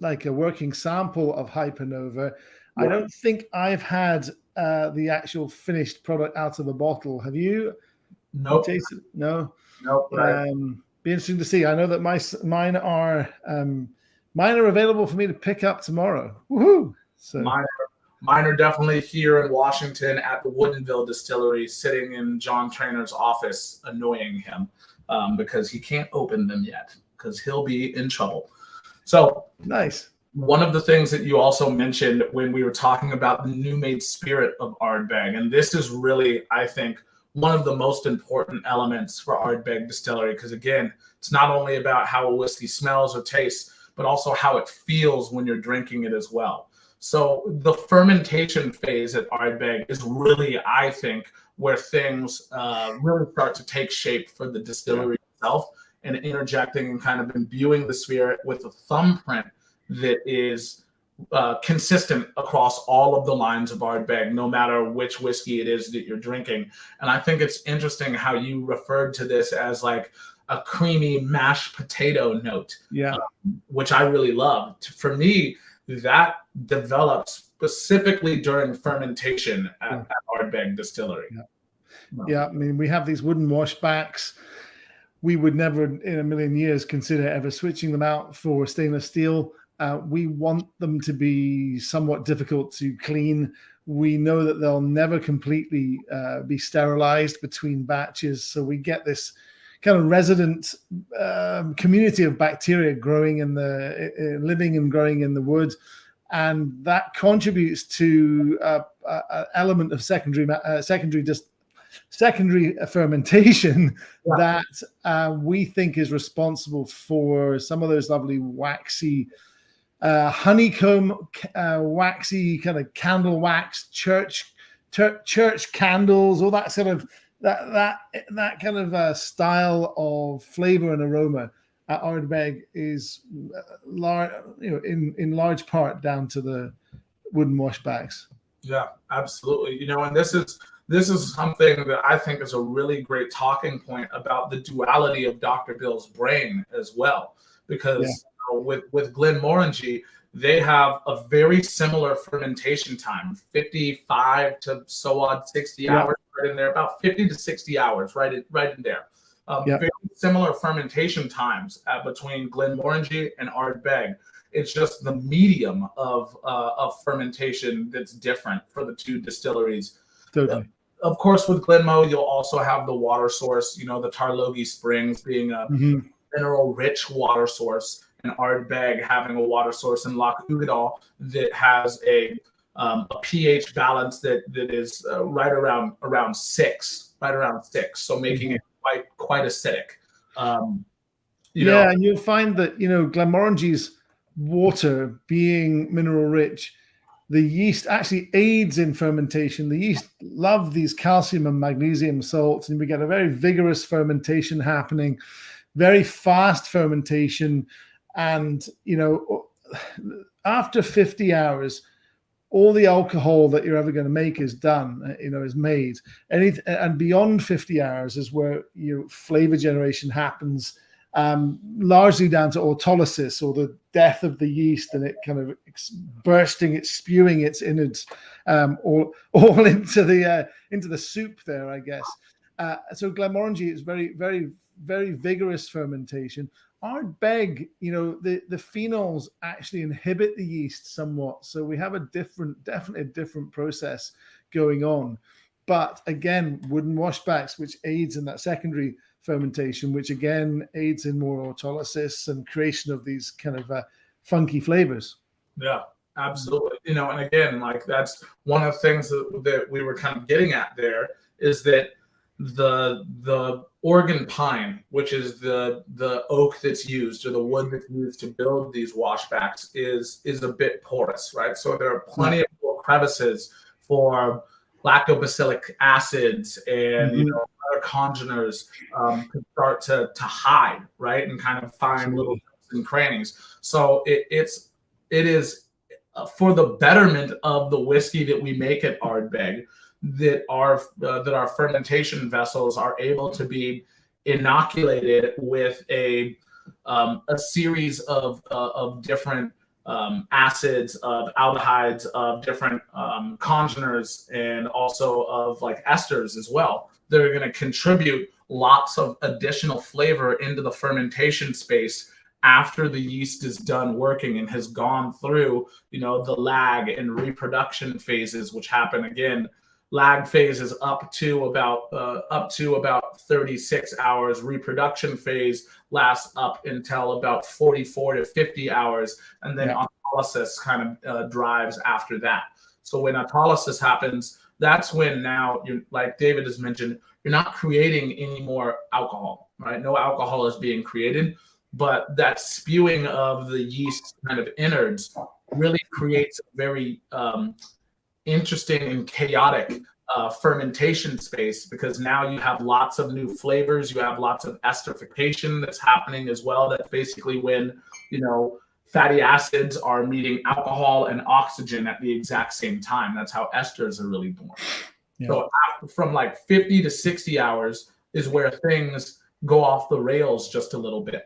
like a working sample of Hypernova. Yeah. I don't think I've had the actual finished product out of the bottle. Have you? Nope. Tasted? No. Nope. Right. Be interesting to see. I know that mine are available for me to pick up tomorrow. Woohoo! So mine are definitely here in Washington at the Woodinville Distillery, sitting in John Trainor's office, annoying him because he can't open them yet because he'll be in trouble. So nice. One of the things that you also mentioned when we were talking about the new made spirit of Ardbeg, and this is really, I think, one of the most important elements for Ardbeg Distillery, because again, it's not only about how a whiskey smells or tastes, but also how it feels when you're drinking it as well. So the fermentation phase at Ardbeg is really, I think, where things really start to take shape for the distillery itself, and interjecting and kind of imbuing the spirit with a thumbprint that is consistent across all of the lines of Ardbeg, no matter which whiskey it is that you're drinking. And I think it's interesting how you referred to this as like a creamy mashed potato note, which I really love. For me, that develops specifically during fermentation at Ardbeg Distillery. I mean, we have these wooden washbacks. We would never in a million years consider ever switching them out for stainless steel. We want them to be somewhat difficult to clean. We know that they'll never completely be sterilized between batches. So we get this kind of resident community of bacteria growing in the living and growing in the wood. And that contributes to an element of secondary fermentation that we think is responsible for some of those lovely waxy honeycomb, waxy kind of candle wax, church candles, all that sort of that kind of style of flavor and aroma at Ardbeg is in large part down to the wooden washbacks. Yeah, absolutely. And this is something that I think is a really great talking point about the duality of Dr. Bill's brain as well, because with Glenmorangie, they have a very similar fermentation time, 55 to 60 hours, right in there, about 50 to 60 hours, right in there. Very similar fermentation times between Glenmorangie and Ardbeg. It's just the medium of fermentation that's different for the two distilleries. Totally. Of course, with Glenmo, you'll also have the water source, the Tarlogie Springs being a mineral-rich water source, and Ardbeg having a water source in Loch Ugadal that has a pH balance that is right around 6, so making it quite acidic. And you'll find that Glenmorangie's water being mineral-rich, the yeast actually aids in fermentation. The yeast love these calcium and magnesium salts, and we get a very vigorous fermentation happening, very fast fermentation. And, after 50 hours, all the alcohol that you're ever going to make is done, is made. And beyond 50 hours is where your flavor generation happens, largely down to autolysis, or the death of the yeast, and it kind of spewing its innards all into the soup there, I guess. So Glenmorangie is very, very, very vigorous fermentation. Ardbeg, the phenols actually inhibit the yeast somewhat. So we have definitely a different process going on. But again, wooden washbacks, which aids in that secondary fermentation, which again aids in more autolysis and creation of these kind of funky flavors. Yeah, absolutely. And again, like that's one of the things that we were kind of getting at there, is that the Oregon pine, which is the oak that's used, or the wood that's used to build these washbacks, is a bit porous, right? So there are plenty of crevices for lactobacillic acids and other congeners to start to hide, right, and kind of find little nooks and crannies. So it is for the betterment of the whiskey that we make at Ardbeg, that our fermentation vessels are able to be inoculated with a series of different acids, of aldehydes, of different congeners, and also of like esters as well. They're going to contribute lots of additional flavor into the fermentation space after the yeast is done working and has gone through, the lag and reproduction phases, which happen again. Lag phase is up to about 36 hours. Reproduction phase lasts up until about 44 to 50 hours, and then autolysis kind of drives after that. So when autolysis happens, that's when now, like David has mentioned, you're not creating any more alcohol, right? No alcohol is being created, but that spewing of the yeast kind of innards really creates a very interesting and chaotic fermentation space, because now you have lots of new flavors, you have lots of esterification that's happening as well. That's basically when fatty acids are meeting alcohol and oxygen at the exact same time. That's how esters are really born. So from like 50 to 60 hours is where things go off the rails just a little bit.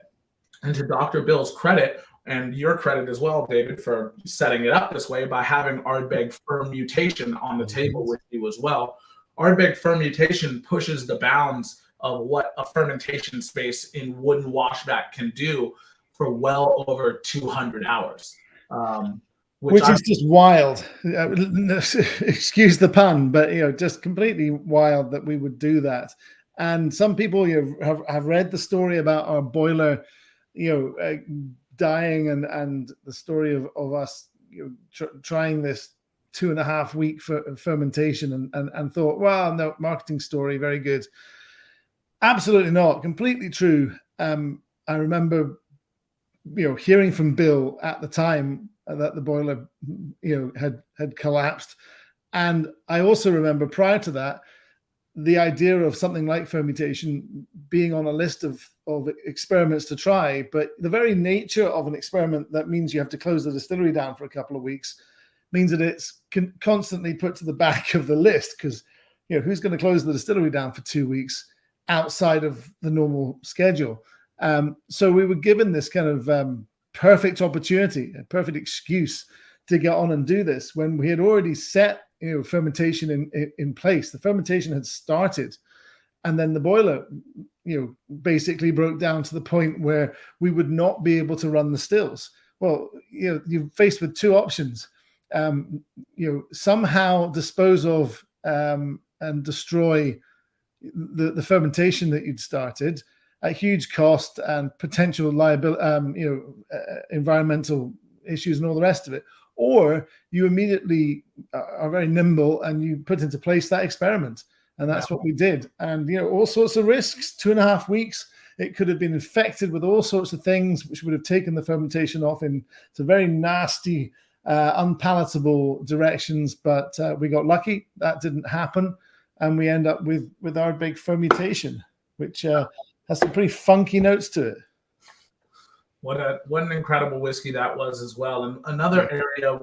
And to Dr. Bill's credit, and your credit as well, David, for setting it up this way by having Ardbeg fermentation on the table with you as well. Ardbeg fermentation pushes the bounds of what a fermentation space in wooden washback can do for well over 200 hours. Which is just wild. Excuse the pun, but just completely wild that we would do that. And some people have read the story about our boiler, dying, and the story of us trying this 2.5 week fermentation and thought, well, no, marketing story, very good. Absolutely not. Completely true. I remember hearing from Bill at the time that the boiler had collapsed, and I also remember prior to that the idea of something like fermentation being on a list of experiments to try. But the very nature of an experiment that means you have to close the distillery down for a couple of weeks means that it's constantly put to the back of the list, because who's going to close the distillery down for 2 weeks outside of the normal schedule? So we were given this kind of perfect opportunity, a perfect excuse to get on and do this when we had already set fermentation in place. The fermentation had started, and then the boiler basically broke down to the point where we would not be able to run the stills. Well, you're faced with two options. Somehow dispose of and destroy the fermentation that you'd started at huge cost and potential liability, environmental issues and all the rest of it. Or you immediately are very nimble and you put into place that experiment. And that's what we did. And, all sorts of risks, 2.5 weeks. It could have been infected with all sorts of things, which would have taken the fermentation off into very nasty, unpalatable directions. But we got lucky. That didn't happen. And we end up with Ardbeg fermentation, which has some pretty funky notes to it. What an incredible whiskey that was as well. And another area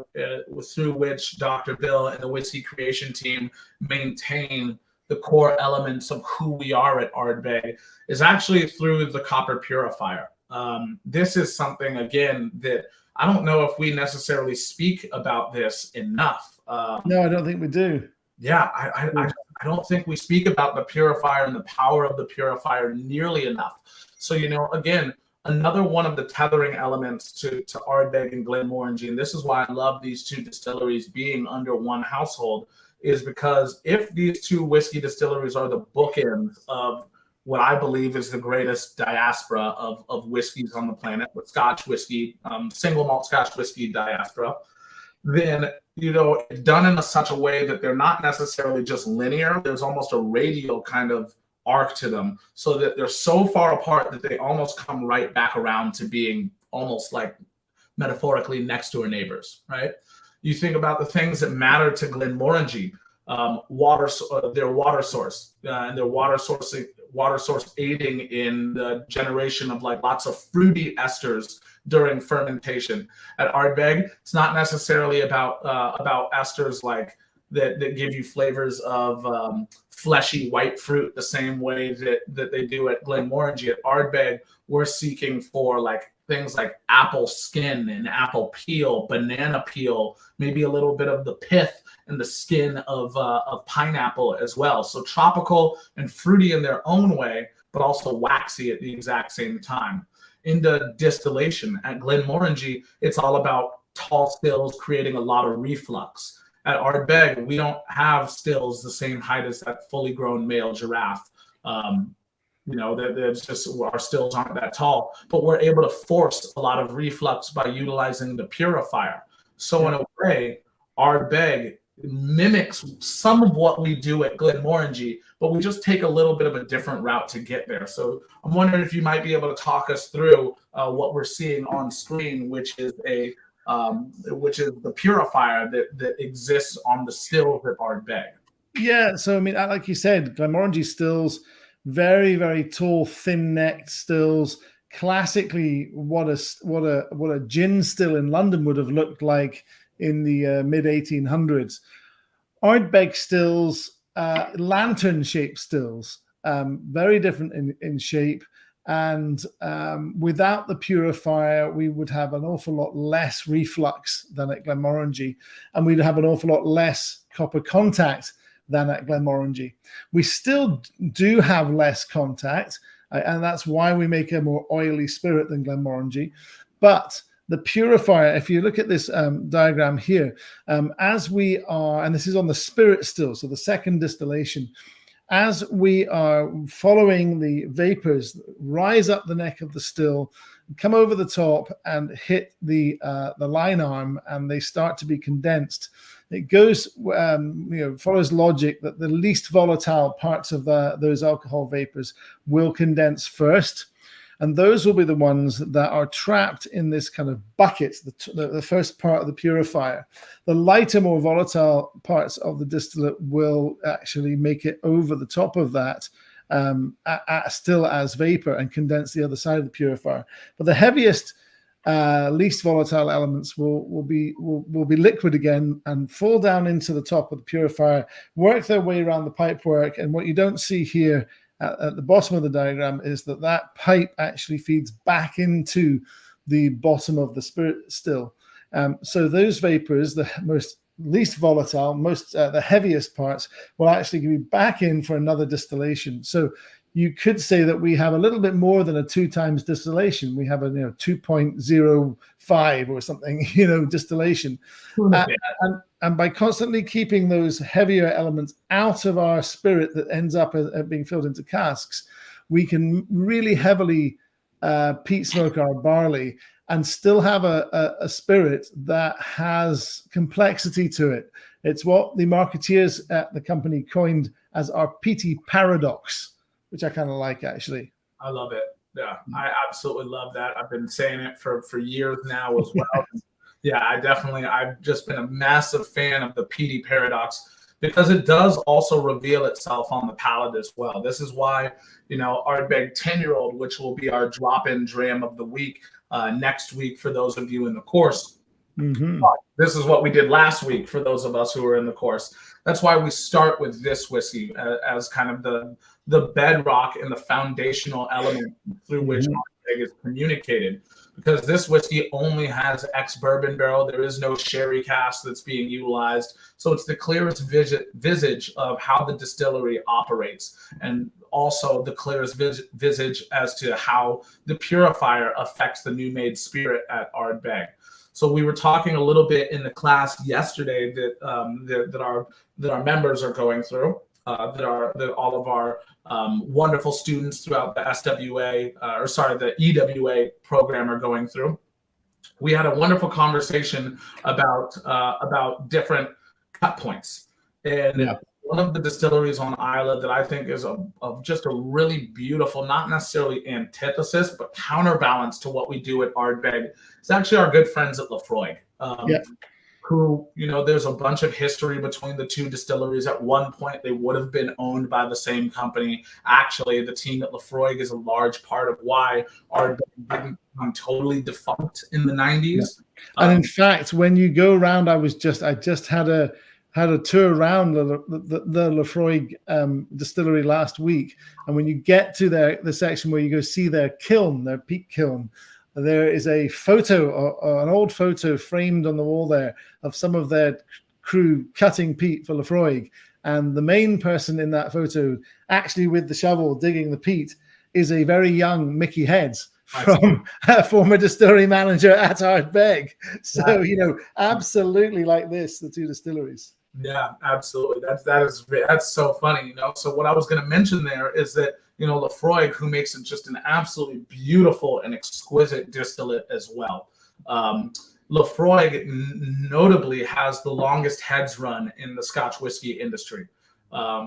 through which Dr. Bill and the whiskey creation team maintain the core elements of who we are at Ardbeg is actually through the copper purifier. This is something, again, that I don't know if we necessarily speak about this enough. No, I don't think we do. Yeah, I don't think we speak about the purifier and the power of the purifier nearly enough. So, again, another one of the tethering elements to Ardbeg and Glenmorangie, and this is why I love these two distilleries being under one household, is because if these two whiskey distilleries are the bookends of what I believe is the greatest diaspora of whiskeys on the planet, with Scotch whiskey, single malt Scotch whiskey diaspora, then, done in such a way that they're not necessarily just linear. There's almost a radial kind of arc to them, so that they're so far apart that they almost come right back around to being almost like metaphorically next door neighbors, right? You think about the things that matter to Glenmorangie, their water source, and their water source aiding in the generation of like lots of fruity esters during fermentation. At Ardbeg, it's not necessarily about esters like that give you flavors of fleshy white fruit the same way that they do at Glenmorangie. At Ardbeg, we're seeking for like things like apple skin and apple peel, banana peel, maybe a little bit of the pith and the skin of pineapple as well. So tropical and fruity in their own way, but also waxy at the exact same time. In the distillation at Glenmorangie, it's all about tall stills creating a lot of reflux. At Ardbeg, we don't have stills the same height as that fully grown male giraffe. There's just, our stills aren't that tall, but we're able to force a lot of reflux by utilizing the purifier. So in a way, Ardbeg mimics some of what we do at Glenmorangie, but we just take a little bit of a different route to get there. So I'm wondering if you might be able to talk us through what we're seeing on screen, which is the purifier that exists on the stills at Ardbeg. Yeah, so I mean, like you said, Glenmorangie stills, very, very tall, thin-necked stills. Classically, what a gin still in London would have looked like in the mid 1800s. Ardbeg stills, lantern-shaped stills, very different in shape. And without the purifier, we would have an awful lot less reflux than at Glenmorangie, and we'd have an awful lot less copper contact than at Glenmorangie. We still do have less contact, and that's why we make a more oily spirit than Glenmorangie. But the purifier, if you look at this diagram here, as we are, and this is on the spirit still, so the second distillation, as we are following the vapors rise up the neck of the still, come over the top and hit the line arm, and they start to be condensed. It goes, follows logic that the least volatile parts of those alcohol vapors will condense first. And those will be the ones that are trapped in this kind of bucket, the first part of the purifier. The lighter, more volatile parts of the distillate will actually make it over the top of that, still as vapor, and condense the other side of the purifier. But the heaviest, least volatile elements will be liquid again and fall down into the top of the purifier, work their way around the pipework. And what you don't see here at the bottom of the diagram is that pipe actually feeds back into the bottom of the spirit still. So those vapors, the most least volatile, the heaviest parts, will actually be back in for another distillation. So you could say that we have a little bit more than a 2 times distillation. We have a 2.05 or something, distillation. And by constantly keeping those heavier elements out of our spirit that ends up being filled into casks, we can really heavily peat smoke our barley and still have a spirit that has complexity to it. It's what the marketeers at the company coined as our peaty paradox, which I kind of like, actually. I love it. Yeah, I absolutely love that. I've been saying it for years now as well. Yeah, I've just been a massive fan of the peaty paradox. because it does also reveal itself on the palate as well. This is why, Ardbeg 10-year-old, which will be our drop-in dram of the week next week for those of you in the course. Mm-hmm. This is what we did last week for those of us who were in the course. That's why we start with this whiskey as kind of the bedrock and the foundational element through which Ardbeg is communicated. Because this whiskey only has ex-bourbon barrel. There is no sherry cask that's being utilized. So it's the clearest visage of how the distillery operates, and also the clearest visage as to how the purifier affects the new made spirit at Ardbeg. So we were talking a little bit in the class yesterday that our members are going through, that all of our wonderful students throughout the the EWA program are going through. We had a wonderful conversation about different cut points, and one of the distilleries on Isla that I think is of just a really beautiful, not necessarily antithesis, but counterbalance to what we do at Ardbeg is actually our good friends at Laphroaig. Who, there's a bunch of history between the two distilleries. At one point, they would have been owned by the same company. Actually, the team at Laphroaig is a large part of why Ardbeg didn't become totally defunct in the 90s. And in fact, when you go around, I just had a tour around the Laphroaig distillery last week, and when you get to the section where you go see their kiln, their peat kiln, there is a photo, or an old photo framed on the wall there of some of their crew cutting peat for Laphroaig. And the main person in that photo, actually with the shovel digging the peat, is a very young Mickey Heads from a former distillery manager at Ardbeg. So, absolutely like this, the two distilleries. Yeah, absolutely. That's so funny, So what I was going to mention there is that, Laphroaig, who makes it just an absolutely beautiful and exquisite distillate as well. Laphroaig notably has the longest heads run in the Scotch whiskey industry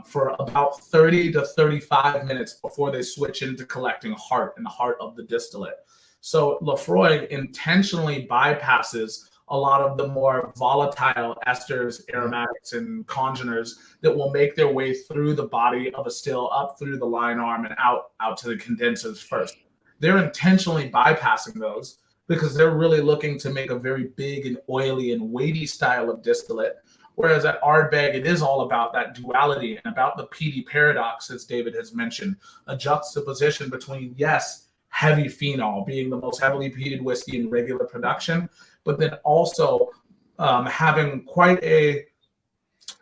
for about 30 to 35 minutes before they switch into collecting heart and the heart of the distillate. So Laphroaig intentionally bypasses a lot of the more volatile esters, aromatics, and congeners that will make their way through the body of a still, up through the line arm, and out to the condensers first. They're intentionally bypassing those because they're really looking to make a very big and oily and weighty style of distillate. Whereas at Ardbeg, it is all about that duality and about the peaty paradox, as David has mentioned, a juxtaposition between, yes, heavy phenol being the most heavily peated whiskey in regular production, but then also having quite a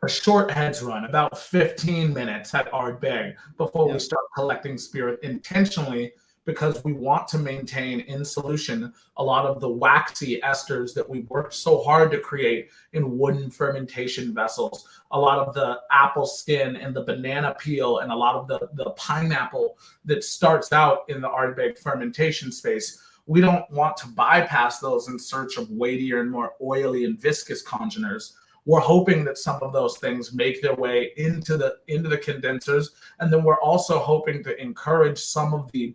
short heads run, about 15 minutes at Ardbeg before we start collecting spirit intentionally, because we want to maintain in solution a lot of the waxy esters that we worked so hard to create in wooden fermentation vessels, a lot of the apple skin and the banana peel, and a lot of the pineapple that starts out in the Ardbeg fermentation space. We don't want to bypass those in search of weightier and more oily and viscous congeners. We're hoping that some of those things make their way into the condensers, and then we're also hoping to encourage some of the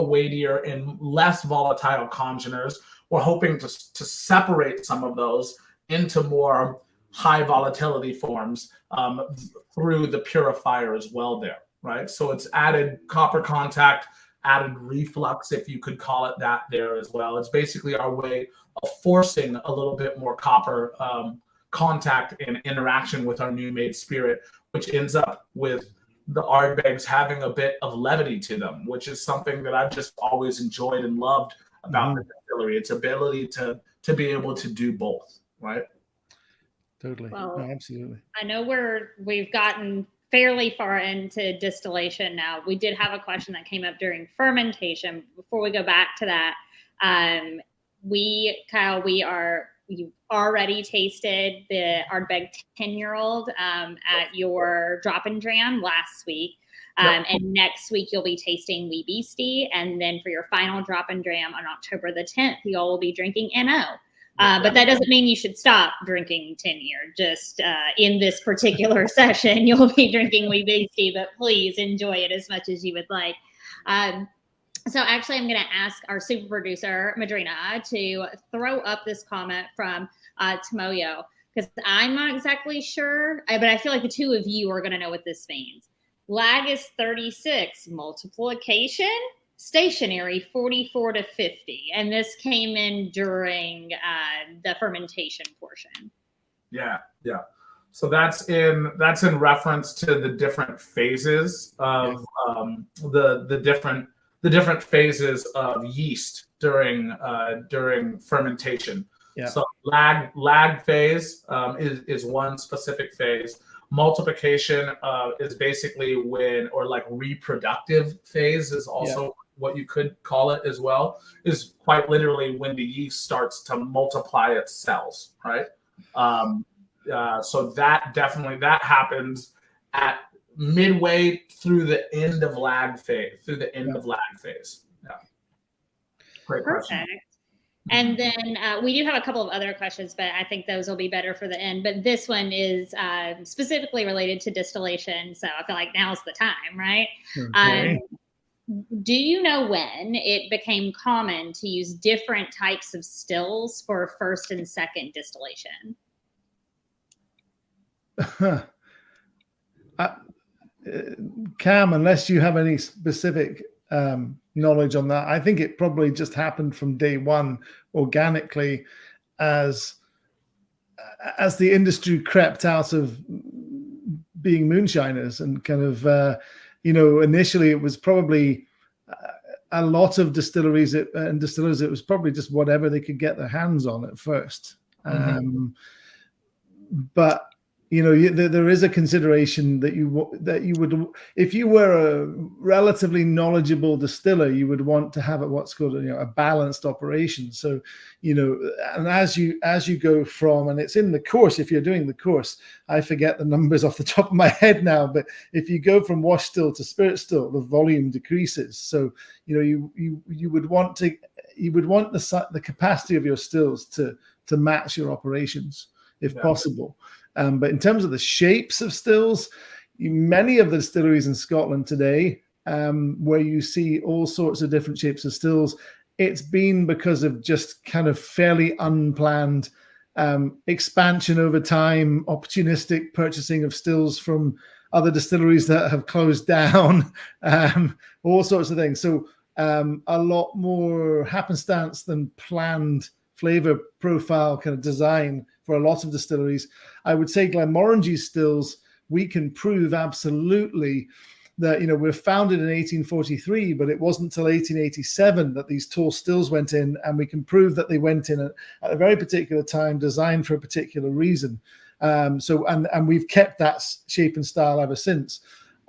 weightier and less volatile congeners. We're hoping to separate some of those into more high volatility forms through the purifier as well there, right? So it's added copper contact, added reflux, if you could call it that, there as well. It's basically our way of forcing a little bit more copper contact and interaction with our new made spirit, which ends up with the Ardbegs having a bit of levity to them, which is something that I've just always enjoyed and loved about the distillery. Its ability to be able to do both, right? Totally. Well, no, absolutely. I know we've gotten fairly far into distillation now. We did have a question that came up during fermentation. Before we go back to that, you've already tasted the Ardbeg 10-year-old at your drop-in dram last week. And next week you'll be tasting Wee Beastie. And then for your final drop-in dram on October the 10th, you all will be drinking NO. But that doesn't mean you should stop drinking 10-year. Just in this particular session, you'll be drinking Wee Beastie, but please enjoy it as much as you would like. So actually, I'm going to ask our super producer, Madrina, to throw up this comment from Tomoyo. because I'm not exactly sure, but I feel like the two of you are going to know what this means. Lag is 36, multiplication, stationary 44 to 50. And this came in during the fermentation portion. Yeah. So that's in reference to the different phases of the different phases of yeast during fermentation. Yeah. So lag phase is one specific phase. Multiplication is basically or like reproductive phase is also what you could call it as well, is quite literally when the yeast starts to multiply its cells, right? So that happens at midway through the end of lag phase. Yeah. Great question. Perfect. And then we do have a couple of other questions, but I think those will be better for the end. But this one is specifically related to distillation. So I feel like now's the time, right? Okay. Do you know when it became common to use different types of stills for first and second distillation? Cam, unless you have any specific knowledge on that, I think it probably just happened from day one organically as the industry crept out of being moonshiners and kind of initially it was probably a lot of distilleries and distillers, it was probably just whatever they could get their hands on at first. But there is a consideration that you would, if you were a relatively knowledgeable distiller, you would want to have what's called a balanced operation. So, and as you go from, and it's in the course, if you're doing the course, I forget the numbers off the top of my head now, but if you go from wash still to spirit still, the volume decreases. So, you would want the capacity of your stills to match your operations if possible. But in terms of the shapes of stills, many of the distilleries in Scotland today, where you see all sorts of different shapes of stills, it's been because of just kind of fairly unplanned expansion over time, opportunistic purchasing of stills from other distilleries that have closed down, all sorts of things. So a lot more happenstance than planned flavor profile kind of design for a lot of distilleries. I would say Glenmorangie stills, we can prove absolutely that, we're founded in 1843, but it wasn't until 1887 that these tall stills went in, and we can prove that they went in at a very particular time, designed for a particular reason. And we've kept that shape and style ever since.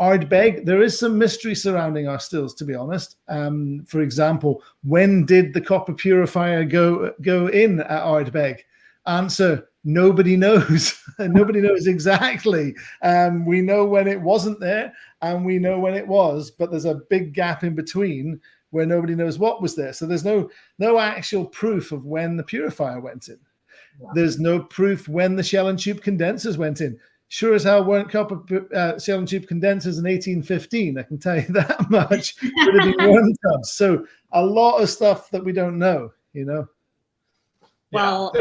Ardbeg, there is some mystery surrounding our stills, to be honest. For example, when did the copper purifier go in at Ardbeg? Answer: nobody knows. Nobody knows exactly. We know when it wasn't there, and we know when it was, but there's a big gap in between where nobody knows what was there. So there's no actual proof of when the purifier went in. Yeah. There's no proof when the shell and tube condensers went in. Sure as hell weren't copper shell and tube condensers in 1815. I can tell you that much. Would have been worm tubs. So a lot of stuff that we don't know, Well,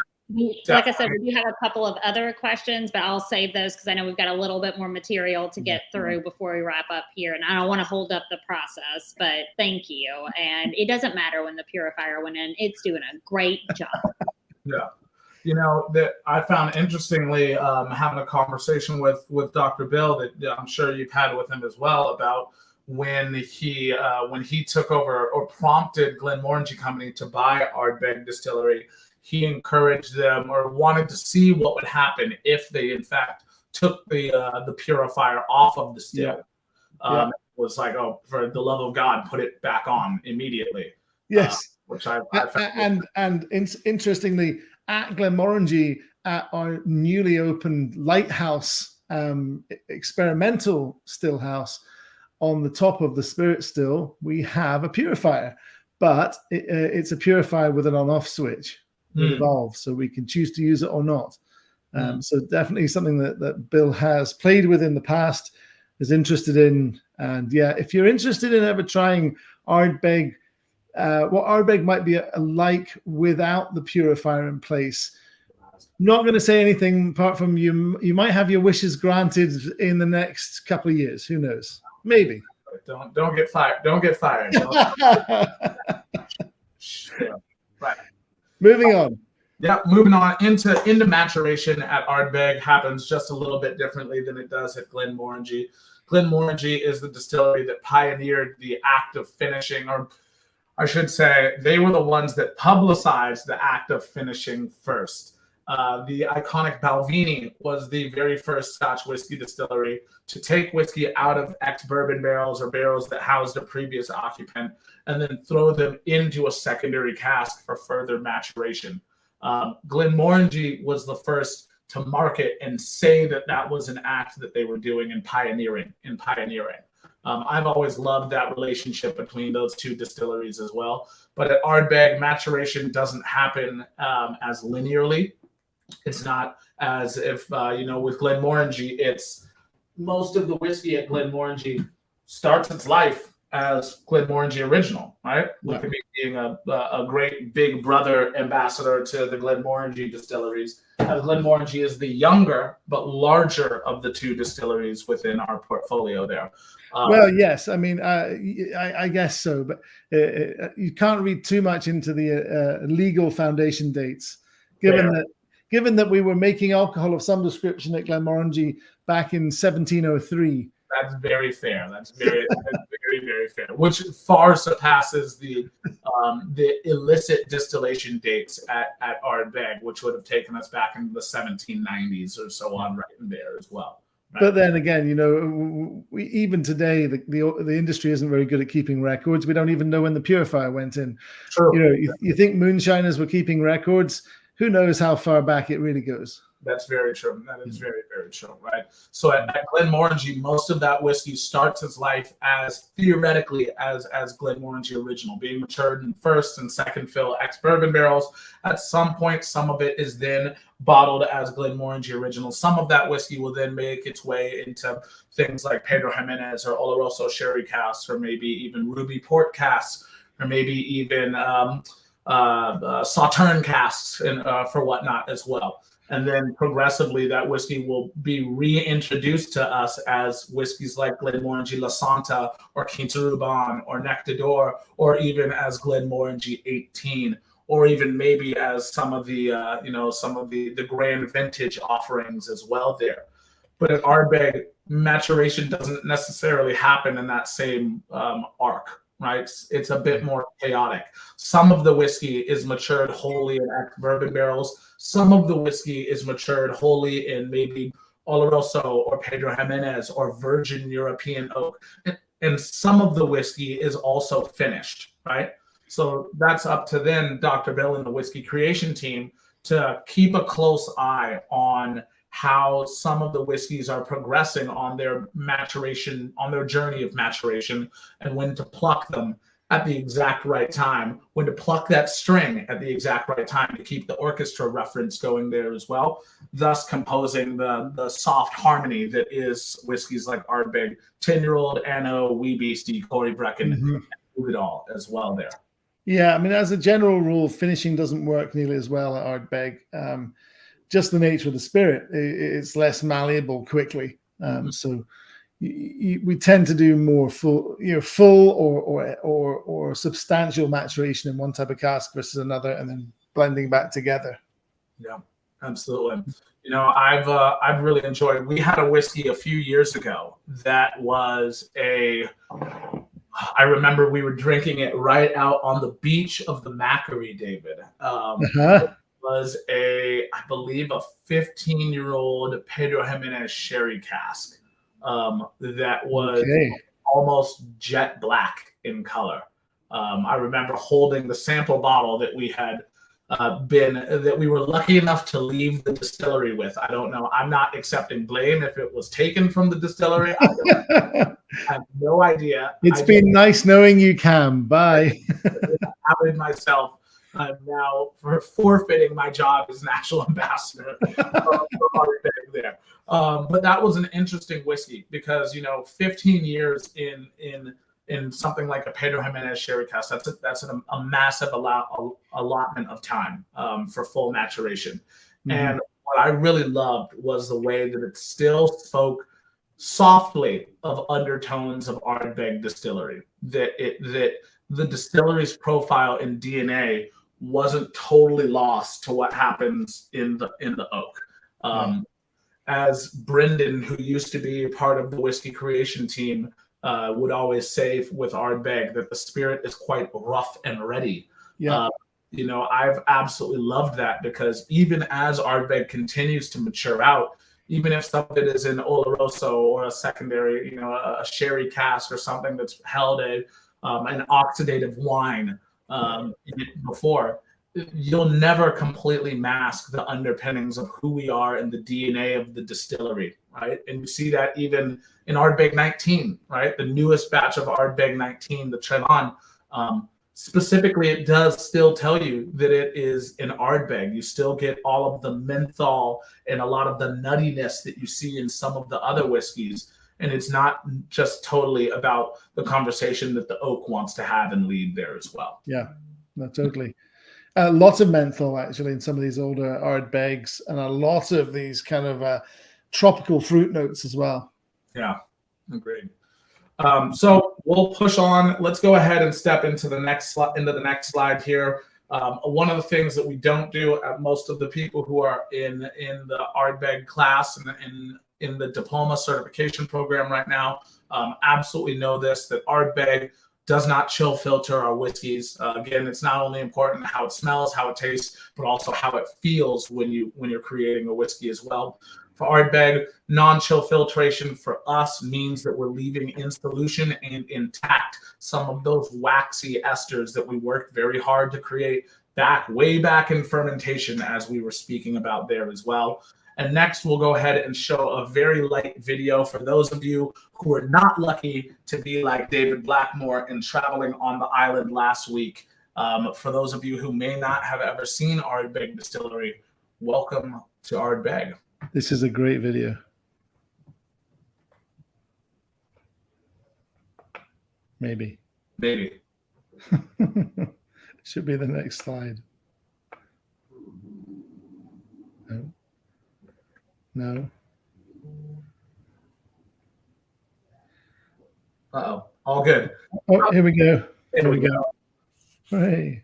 like I said, we do have a couple of other questions, but I'll save those because I know we've got a little bit more material to get through before we wrap up here. And I don't want to hold up the process, but thank you. And it doesn't matter when the purifier went in. It's doing a great job. Yeah. That I found interestingly, having a conversation with Dr. Bill that I'm sure you've had with him as well about when he took over or prompted Glenmorangie Company to buy Ardbeg Distillery. He encouraged them or wanted to see what would happen if they, in fact, took the purifier off of the still. It was like, oh, for the love of God, put it back on immediately. Yes. Which I found. And interestingly, at Glenmorangie, at our newly opened lighthouse experimental still house, on the top of the spirit still, we have a purifier, but it's a purifier with an on-off switch. Evolve, so we can choose to use it or not. So definitely something that Bill has played with in the past, is interested in. And if you're interested in ever trying Ardbeg, what Ardbeg might be like without the purifier in place, not going to say anything apart from you might have your wishes granted in the next couple of years. Who knows? Maybe. Don't get fired. Don't get fired. Right. Moving on. Yeah, moving on into maturation at Ardbeg happens just a little bit differently than it does at Glenmorangie. Glenmorangie is the distillery that pioneered the act of finishing, or I should say, they were the ones that publicized the act of finishing first. The iconic Balvenie was the very first Scotch whiskey distillery to take whiskey out of ex-bourbon barrels or barrels that housed a previous occupant and then throw them into a secondary cask for further maturation. Glenmorangie was the first to market and say that that was an act that they were doing and pioneering. I've always loved that relationship between those two distilleries as well. But at Ardbeg, maturation doesn't happen as linearly. It's not as if, with Glenmorangie, it's most of the whiskey at Glenmorangie starts its life as Glenmorangie original, right? Yeah. Look at me being a great big brother ambassador to the Glenmorangie distilleries, as Glenmorangie is the younger but larger of the two distilleries within our portfolio there. Well, yes, I mean, I guess so, but you can't read too much into the legal foundation dates, given that we were making alcohol of some description at Glenmorangie back in 1703. That's very fair. That's very, very fair. Which far surpasses the illicit distillation dates at Ardbeg, which would have taken us back into the 1790s or so on, right in there as well. Right? But then again, even today, the industry isn't very good at keeping records. We don't even know when the purifier went in. True. You think moonshiners were keeping records? Who knows how far back it really goes? That's very true. That is very, very true, right? So at Glenmorangie, most of that whiskey starts its life as theoretically as Glenmorangie original, being matured in first and second fill ex-bourbon barrels. At some point, some of it is then bottled as Glenmorangie original. Some of that whiskey will then make its way into things like Pedro Jimenez or Oloroso sherry casks, or maybe even Ruby port casks, or maybe even Sauterne casks and for whatnot as well. And then progressively, that whiskey will be reintroduced to us as whiskeys like Glenmorangie La Santa or Quinta Ruban or Nectar d'Or, or even as Glenmorangie 18, or even maybe as some of the the grand vintage offerings as well there. But at Ardbeg, maturation doesn't necessarily happen in that same arc. Right, it's a bit more chaotic. Some of the whiskey is matured wholly in ex-bourbon barrels. Some of the whiskey is matured wholly in maybe Oloroso or Pedro Jimenez or virgin European oak, and some of the whiskey is also finished. Right, so that's up to then Dr. Bill and the whiskey creation team to keep a close eye on how some of the whiskeys are progressing on their maturation, on their journey of maturation, and when to pluck them at the exact right time, when to pluck that string at the exact right time to keep the orchestra reference going there as well, thus composing the soft harmony that is whiskeys like Ardbeg, 10-year-old Anno, Wee Beastie, Corey Brecken, and do it all as well there. Yeah, I mean, as a general rule, finishing doesn't work nearly as well at Ardbeg. Just the nature of the spirit, it's less malleable quickly. So we tend to do more full or substantial maturation in one type of cask versus another, and then blending back together. Yeah, absolutely. I've really enjoyed. We had a whiskey a few years ago that was I remember we were drinking it right out on the beach of the Macquarie, David. Was I believe a 15-year-old Pedro Jimenez sherry cask that was almost jet black in color. I remember holding the sample bottle that we had that we were lucky enough to leave the distillery with. I don't know. I'm not accepting blame if it was taken from the distillery. I have no idea. It's been nice knowing you, Cam. Bye. I outed myself. I'm now forfeiting my job as national ambassador for Ardbeg there. But that was an interesting whiskey because 15 years in something like a Pedro Jimenez sherry cask, that's a massive allotment of time for full maturation. And what I really loved was the way that it still spoke softly of undertones of Ardbeg distillery, that the distillery's profile in DNA wasn't totally lost to what happens in the oak. As Brendan, who used to be part of the whiskey creation team, would always say with Ardbeg, that the spirit is quite rough and ready. You know, I've absolutely loved that, because even as Ardbeg continues to mature out, even if some of it is in Oloroso or a secondary, you know, a sherry cask or something that's held an oxidative wine before, you'll never completely mask the underpinnings of who we are and the DNA of the distillery, right? And you see that even in Ardbeg 19, right? The newest batch of Ardbeg 19, the Trevan, specifically, it does still tell you that it is an Ardbeg. You still get all of the menthol and a lot of the nuttiness that you see in some of the other whiskeys. And it's not just totally about the conversation that the oak wants to have and lead there as well. Yeah, no, totally. Lots of menthol, actually, in some of these older Ardbegs, and a lot of these kind of tropical fruit notes as well. Yeah, agreed. So we'll push on. Let's go ahead and step into the next slide here. One of the things that we don't do, most of the people who are in the Ardbeg class and in the diploma certification program right now absolutely know this, that Ardbeg does not chill filter our whiskeys. Again, it's not only important how it smells, how it tastes, but also how it feels when you're creating a whiskey as well. For Ardbeg, non-chill filtration for us means that we're leaving in solution and intact some of those waxy esters that we worked very hard to create way back in fermentation, as we were speaking about there as well. And next, we'll go ahead and show a very light video for those of you who are not lucky to be like David Blackmore and traveling on the island last week. For those of you who may not have ever seen Ardbeg Distillery, welcome to Ardbeg. This is a great video. Maybe. Should be the next slide. No. Uh-oh. All good. Oh, here we go. Here we go. Hey.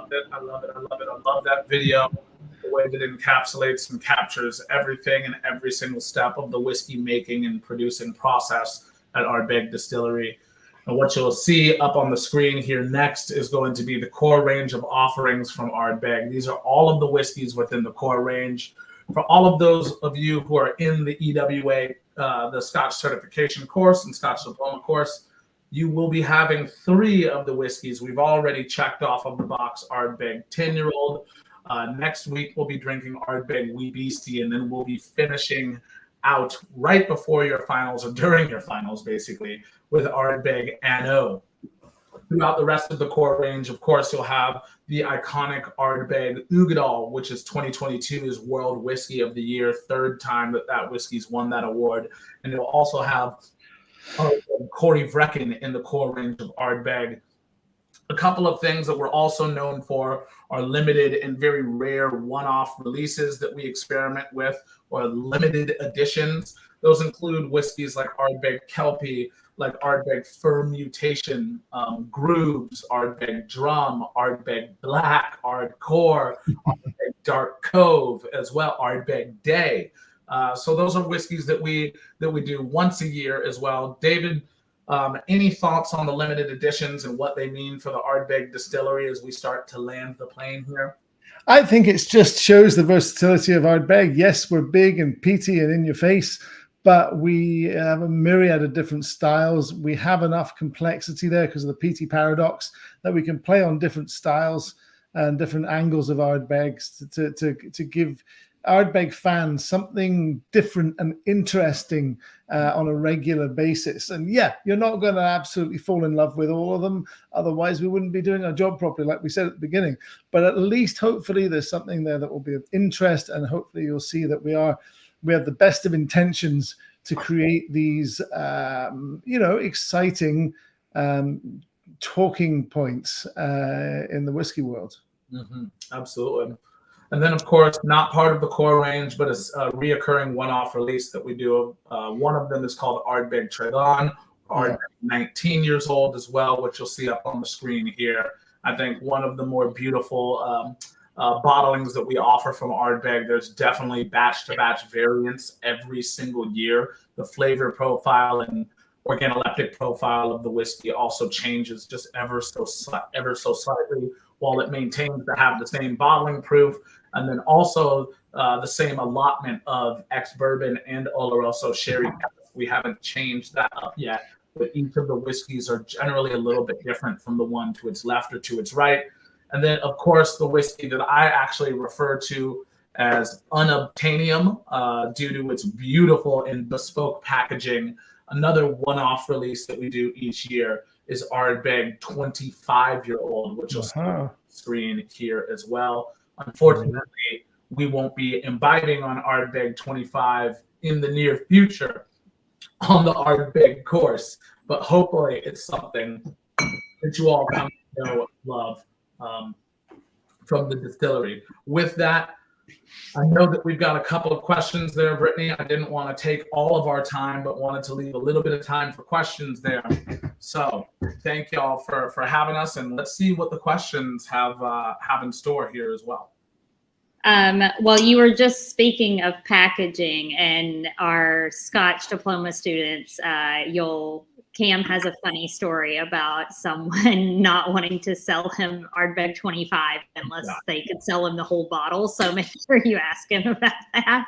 loved it. I love it. I love it. I love that video. The way that it encapsulates and captures everything and every single step of the whiskey making and producing process at Ardbeg Distillery. And what you'll see up on the screen here next is going to be the core range of offerings from Ardbeg. These are all of the whiskeys within the core range. For all of those of you who are in the EWA, the Scotch certification course and Scotch diploma course, you will be having 3 of the whiskeys. We've already checked off of the box Ardbeg 10-year-old. Next week, we'll be drinking Ardbeg Wee Beastie, and then we'll be finishing out right before your finals or during your finals, basically, with Ardbeg Anno. Throughout the rest of the core range, of course, you'll have the iconic Ardbeg Uigeadail, which is 2022's World Whiskey of the Year, 3rd time that whiskey's won that award. And you'll also have Corey Vrecken in the core range of Ardbeg. A couple of things that we're also known for are limited and very rare one-off releases that we experiment with, or limited editions. Those include whiskeys like Ardbeg Kelpie, like Ardbeg Fermentation, Grooves, Ardbeg Drum, Ardbeg Black, Ardcore, Ardbeg Dark Cove, as well, Ardbeg Day. So those are whiskeys that we do once a year as well. David, any thoughts on the limited editions and what they mean for the Ardbeg Distillery as we start to land the plane here? I think it just shows the versatility of Ardbeg. Yes, we're big and peaty and in your face, but we have a myriad of different styles. We have enough complexity there because of the peaty paradox that we can play on different styles and different angles of Ardbegs to give Ardbeg fans something different and interesting on a regular basis. And yeah, you're not going to absolutely fall in love with all of them. Otherwise, we wouldn't be doing our job properly, like we said at the beginning. But at least, hopefully, there's something there that will be of interest. And hopefully, you'll see that we have the best of intentions to create these, exciting talking points in the whiskey world. Mm-hmm. Absolutely. And then, of course, not part of the core range, but a reoccurring one-off release that we do. One of them is called Ardbeg Tregan, Ardbeg 19 years old as well, which you'll see up on the screen here. I think one of the more beautiful bottlings that we offer from Ardbeg. There's definitely batch-to-batch variants every single year. The flavor profile and organoleptic profile of the whiskey also changes just ever so slightly, while it maintains to have the same bottling proof, and then also the same allotment of ex-bourbon and Oloroso sherry. We haven't changed that up yet, but each of the whiskeys are generally a little bit different from the one to its left or to its right. And then, of course, the whiskey that I actually refer to as Unobtainium due to its beautiful and bespoke packaging. Another one-off release that we do each year is Ardbeg 25-year-old, which you'll see on the screen here as well. Unfortunately, we won't be imbibing on Ardbeg 25 in the near future on the Ardbeg course, but hopefully it's something that you all come to know and love from the distillery. With that, I know that we've got a couple of questions there, Brittany. I didn't want to take all of our time, but wanted to leave a little bit of time for questions there. So thank y'all for having us, and let's see what the questions have in store here as well. Well, you were just speaking of packaging, and our Scotch diploma students, Cam has a funny story about someone not wanting to sell him Ardbeg 25 unless they could sell him the whole bottle. So make sure you ask him about that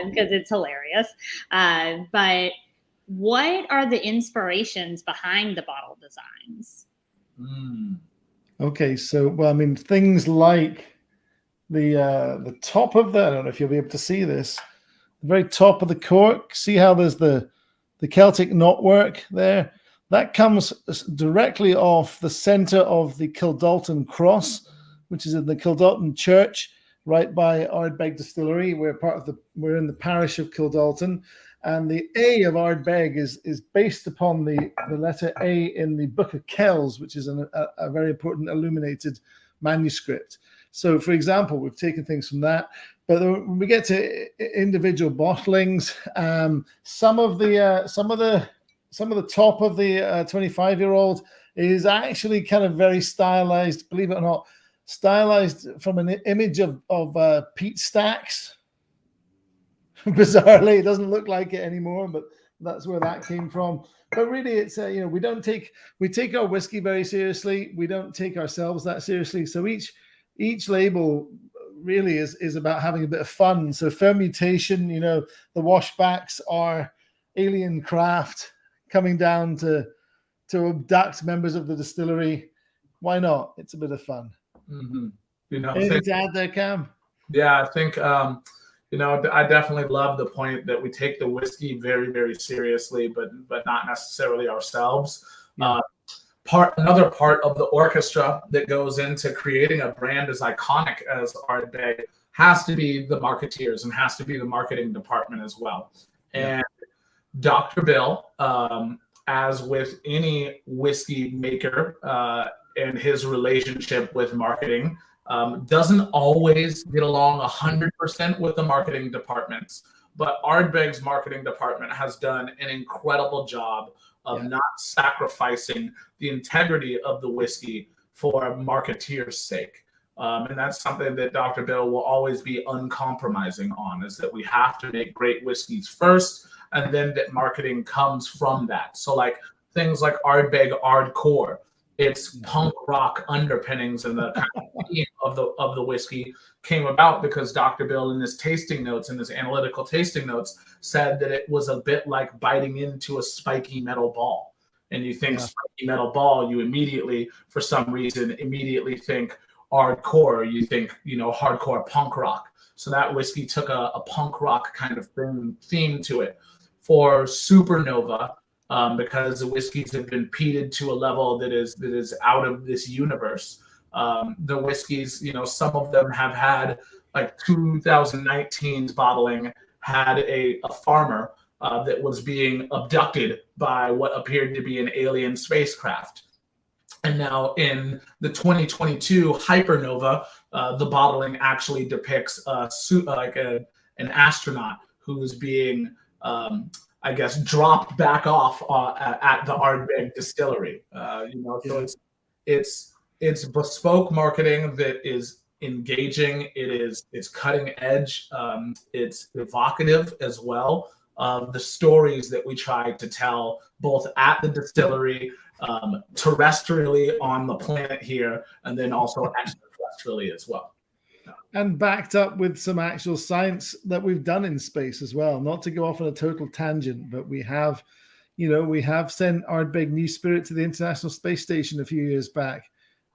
because it's hilarious. But what are the inspirations behind the bottle designs? Okay, so things like the top of I don't know if you'll be able to see this, the very top of the cork. See how there's the Celtic knotwork there? That comes directly off the center of the Kildalton cross, which is in the Kildalton church, right by Ardbeg Distillery. We're in the parish of Kildalton, and the A of Ardbeg is based upon the letter A in the Book of Kells, which is a very important illuminated manuscript. So, for example, we've taken things from that. But when we get to individual bottlings, some of the top of the 25-year-old is actually kind of very stylized. Believe it or not, stylized from an image of peat stacks. Bizarrely, it doesn't look like it anymore, but that's where that came from. But really, it's we take our whiskey very seriously. We don't take ourselves that seriously. So each label really is about having a bit of fun. So fermentation, the washbacks are alien craft coming down to abduct members of the distillery. Why not? It's a bit of fun. Mm-hmm. Anything to add there, Cam? Yeah, I think I definitely love the point that we take the whiskey very, very seriously, but not necessarily ourselves. Yeah. Another part of the orchestra that goes into creating a brand as iconic as Ardbeg has to be the marketeers and has to be the marketing department as well. Yeah. And Dr. Bill, as with any whiskey maker and his relationship with marketing, doesn't always get along 100% with the marketing departments. But Ardbeg's marketing department has done an incredible job of not sacrificing the integrity of the whiskey for marketeers' sake. And that's something that Dr. Bill will always be uncompromising on, is that we have to make great whiskeys first, and then that marketing comes from that. So like things like Ardbeg Ardcore, its punk rock underpinnings and the kind of theme of the whiskey came about because Dr. Bill in his tasting notes, in his analytical tasting notes, said that it was a bit like biting into a spiky metal ball. And you think spiky metal ball, you immediately, for some reason, think hardcore. You think, hardcore punk rock. So that whiskey took a punk rock kind of theme to it. For Supernova, because the whiskeys have been peated to a level that is out of this universe. The whiskeys, some of them have had, like 2019's bottling had a farmer that was being abducted by what appeared to be an alien spacecraft. And now in the 2022 Hypernova, the bottling actually depicts an astronaut who's being dropped back off at the Ardbeg distillery. So it's bespoke marketing that is engaging. It's cutting edge. It's evocative as well. The stories that we try to tell both at the distillery, terrestrially on the planet here, and then also extraterrestrially as well. And backed up with some actual science that we've done in space as well. Not to go off on a total tangent, but we have sent Ardbeg New Spirit to the International Space Station a few years back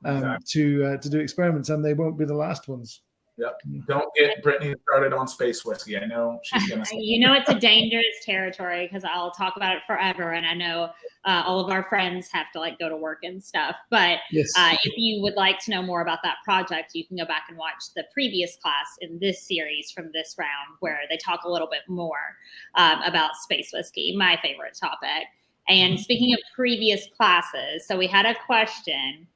to do experiments, and they won't be the last ones. Yep. Don't get Brittany started on space whiskey. I know she's gonna. It's a dangerous territory because I'll talk about it forever, and I know all of our friends have to go to work and stuff. But yes. If you would like to know more about that project, you can go back and watch the previous class in this series from this round, where they talk a little bit more about space whiskey, my favorite topic. And speaking of previous classes, so we had a question.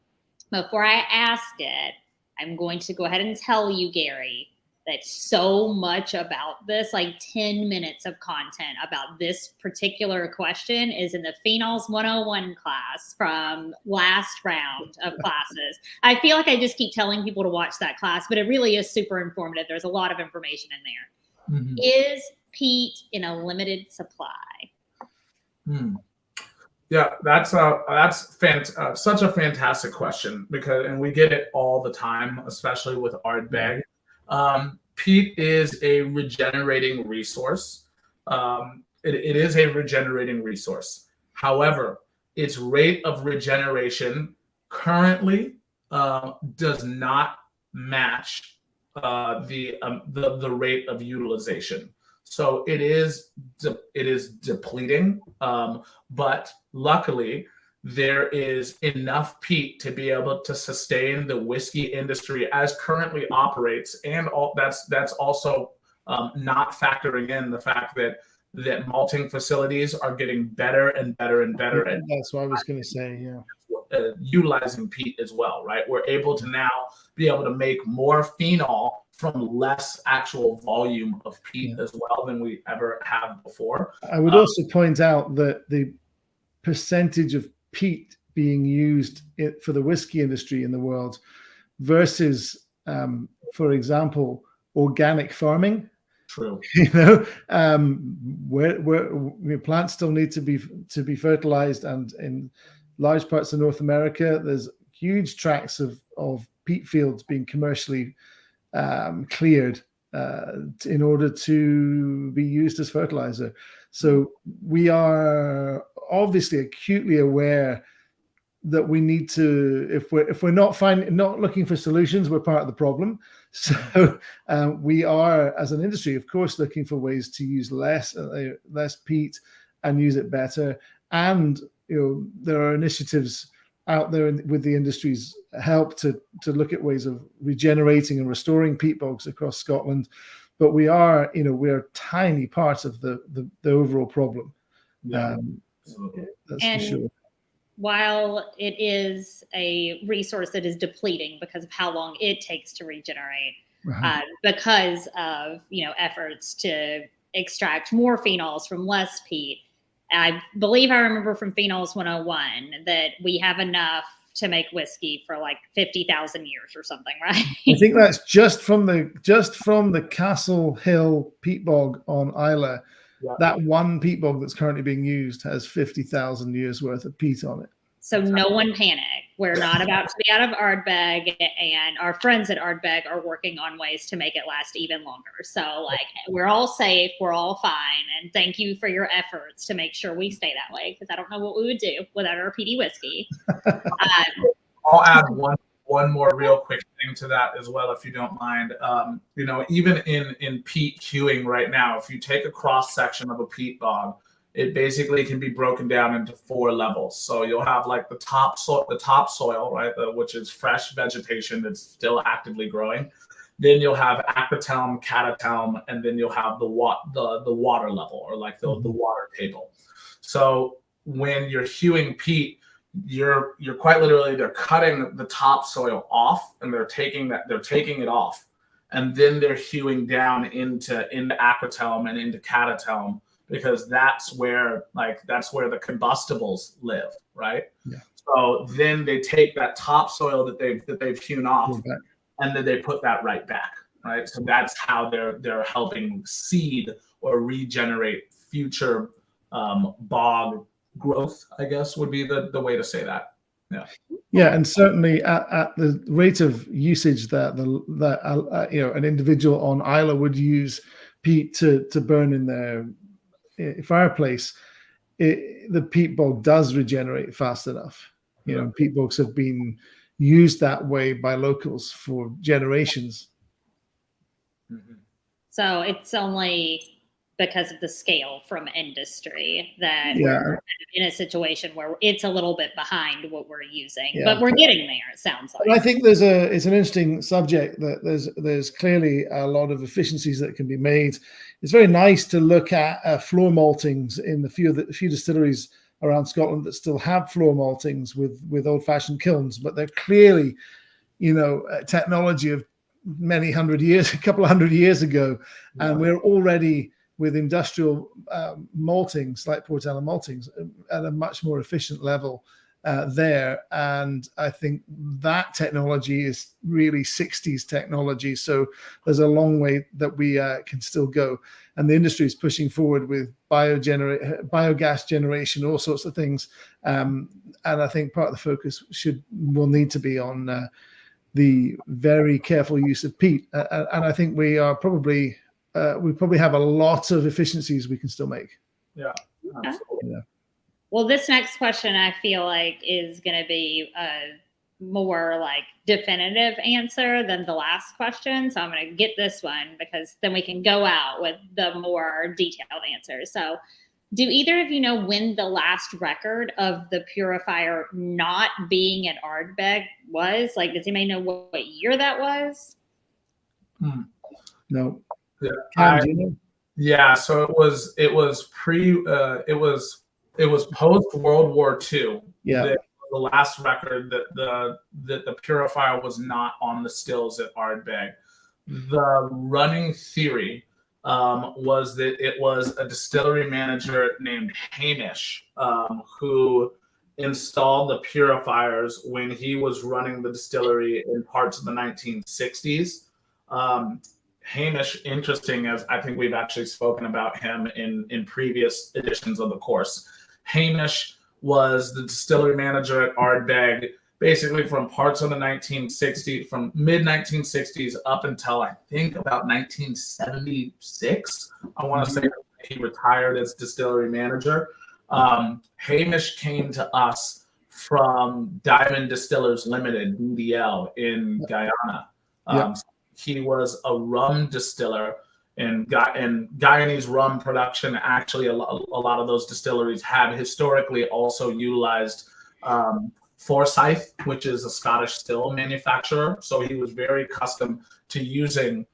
Before I ask it, I'm going to go ahead and tell you, Gary, that so much about this, 10 minutes of content about this particular question is in the Phenols 101 class from last round of classes. I feel like I just keep telling people to watch that class, but it really is super informative. There's a lot of information in there. Mm-hmm. Is peat in a limited supply? Yeah, that's such a fantastic question and we get it all the time, especially with Ardbeg. Peat is a regenerating resource. It is a regenerating resource. However, its rate of regeneration currently does not match the rate of utilization. So it is depleting, but luckily there is enough peat to be able to sustain the whiskey industry as currently operates, and that's also not factoring in the fact that malting facilities are getting better and better and better at that's what I was going to say. utilizing peat as well, right? We're able to now be able to make more phenol from less actual volume of peat as well than we ever have before. I would also point out that the percentage of peat being used for the whiskey industry in the world versus, for example, organic farming. True. Where plants still need to be fertilized, and in large parts of North America, there's huge tracts of peat fields being commercially cleared in order to be used as fertilizer. So we are obviously acutely aware that we need to, if we're not looking for solutions, we're part of the problem. So we are, as an industry, of course, looking for ways to use less peat and use it better. And there are initiatives out there with the industry's help to look at ways of regenerating and restoring peat bogs across Scotland. But we are a tiny part of the overall problem. Yeah, that's and for sure. While it is a resource that is depleting because of how long it takes to regenerate, because of efforts to extract more phenols from less peat, I believe I remember from Phenols 101 that we have enough to make whiskey for like 50,000 years or something, right? I think that's just from the Castle Hill peat bog on Islay. Yeah. That one peat bog that's currently being used has 50,000 years worth of peat on it. So no one panic. We're not about to be out of Ardbeg, and our friends at Ardbeg are working on ways to make it last even longer. So we're all safe, we're all fine, and thank you for your efforts to make sure we stay that way, because I don't know what we would do without our peaty whiskey. I'll add one more real quick thing to that as well, if you don't mind. Even in peat hewing right now, if you take a cross section of a peat bog, it basically can be broken down into 4 levels. So you'll have like the top soil, right, which is fresh vegetation that's still actively growing. Then you'll have acrotelm, catatelm, and then you'll have the water level, or like the water table. So when you're hewing peat, you're quite literally, they're cutting the top soil off, and they're taking it off, and then they're hewing down into acrotelm and into catatelm, because that's where the combustibles live, right? Yeah. So then they take that topsoil that they've hewn off, and then they put that right back, right? So that's how they're helping seed or regenerate future bog growth, I guess would be the way to say that. Yeah. Yeah, and certainly at the rate of usage that an individual on Islay would use peat to burn in their fireplace, the peat bog does regenerate fast enough. Peat bogs have been used that way by locals for generations. Mm-hmm. So it's only because of the scale from industry that we're in a situation where it's a little bit behind what we're using, but we're getting there, it sounds like. And I think it's an interesting subject that there's clearly a lot of efficiencies that can be made. It's very nice to look at floor maltings in the few distilleries around Scotland that still have floor maltings with old-fashioned kilns, but they're clearly, technology of many hundred years, a couple of hundred years ago, and we're already with industrial maltings, like Portela maltings, at a much more efficient level there. And I think that technology is really 60s technology. So there's a long way that we can still go. And the industry is pushing forward with biogas generation, all sorts of things. And I think part of the focus will need to be on the very careful use of peat. And I think we probably have a lot of efficiencies we can still make. Yeah, absolutely. Yeah. Well, this next question I feel like is going to be a more like definitive answer than the last question. So I'm going to get this one, because then we can go out with the more detailed answers. So do either of you know when the last record of the purifier not being at Ardbeg was? Like, does anybody know what year that was? No. Yeah. So it was post World War II. Yeah. The last record that the purifier was not on the stills at Ardbeg. The running theory was that it was a distillery manager named Hamish who installed the purifiers when he was running the distillery in parts of the 1960s. Hamish, interesting, as I think we've actually spoken about him in previous editions of the course. Hamish was the distillery manager at Ardbeg, basically from parts of the 1960s, from mid-1960s up until I think about 1976. I want to say he retired as distillery manager. Hamish came to us from Diamond Distillers Limited, DDL, in Guyana. He was a rum distiller, and Guyanese rum production, actually a lot of those distilleries have historically also utilized Forsyth, which is a Scottish still manufacturer. So he was very accustomed to using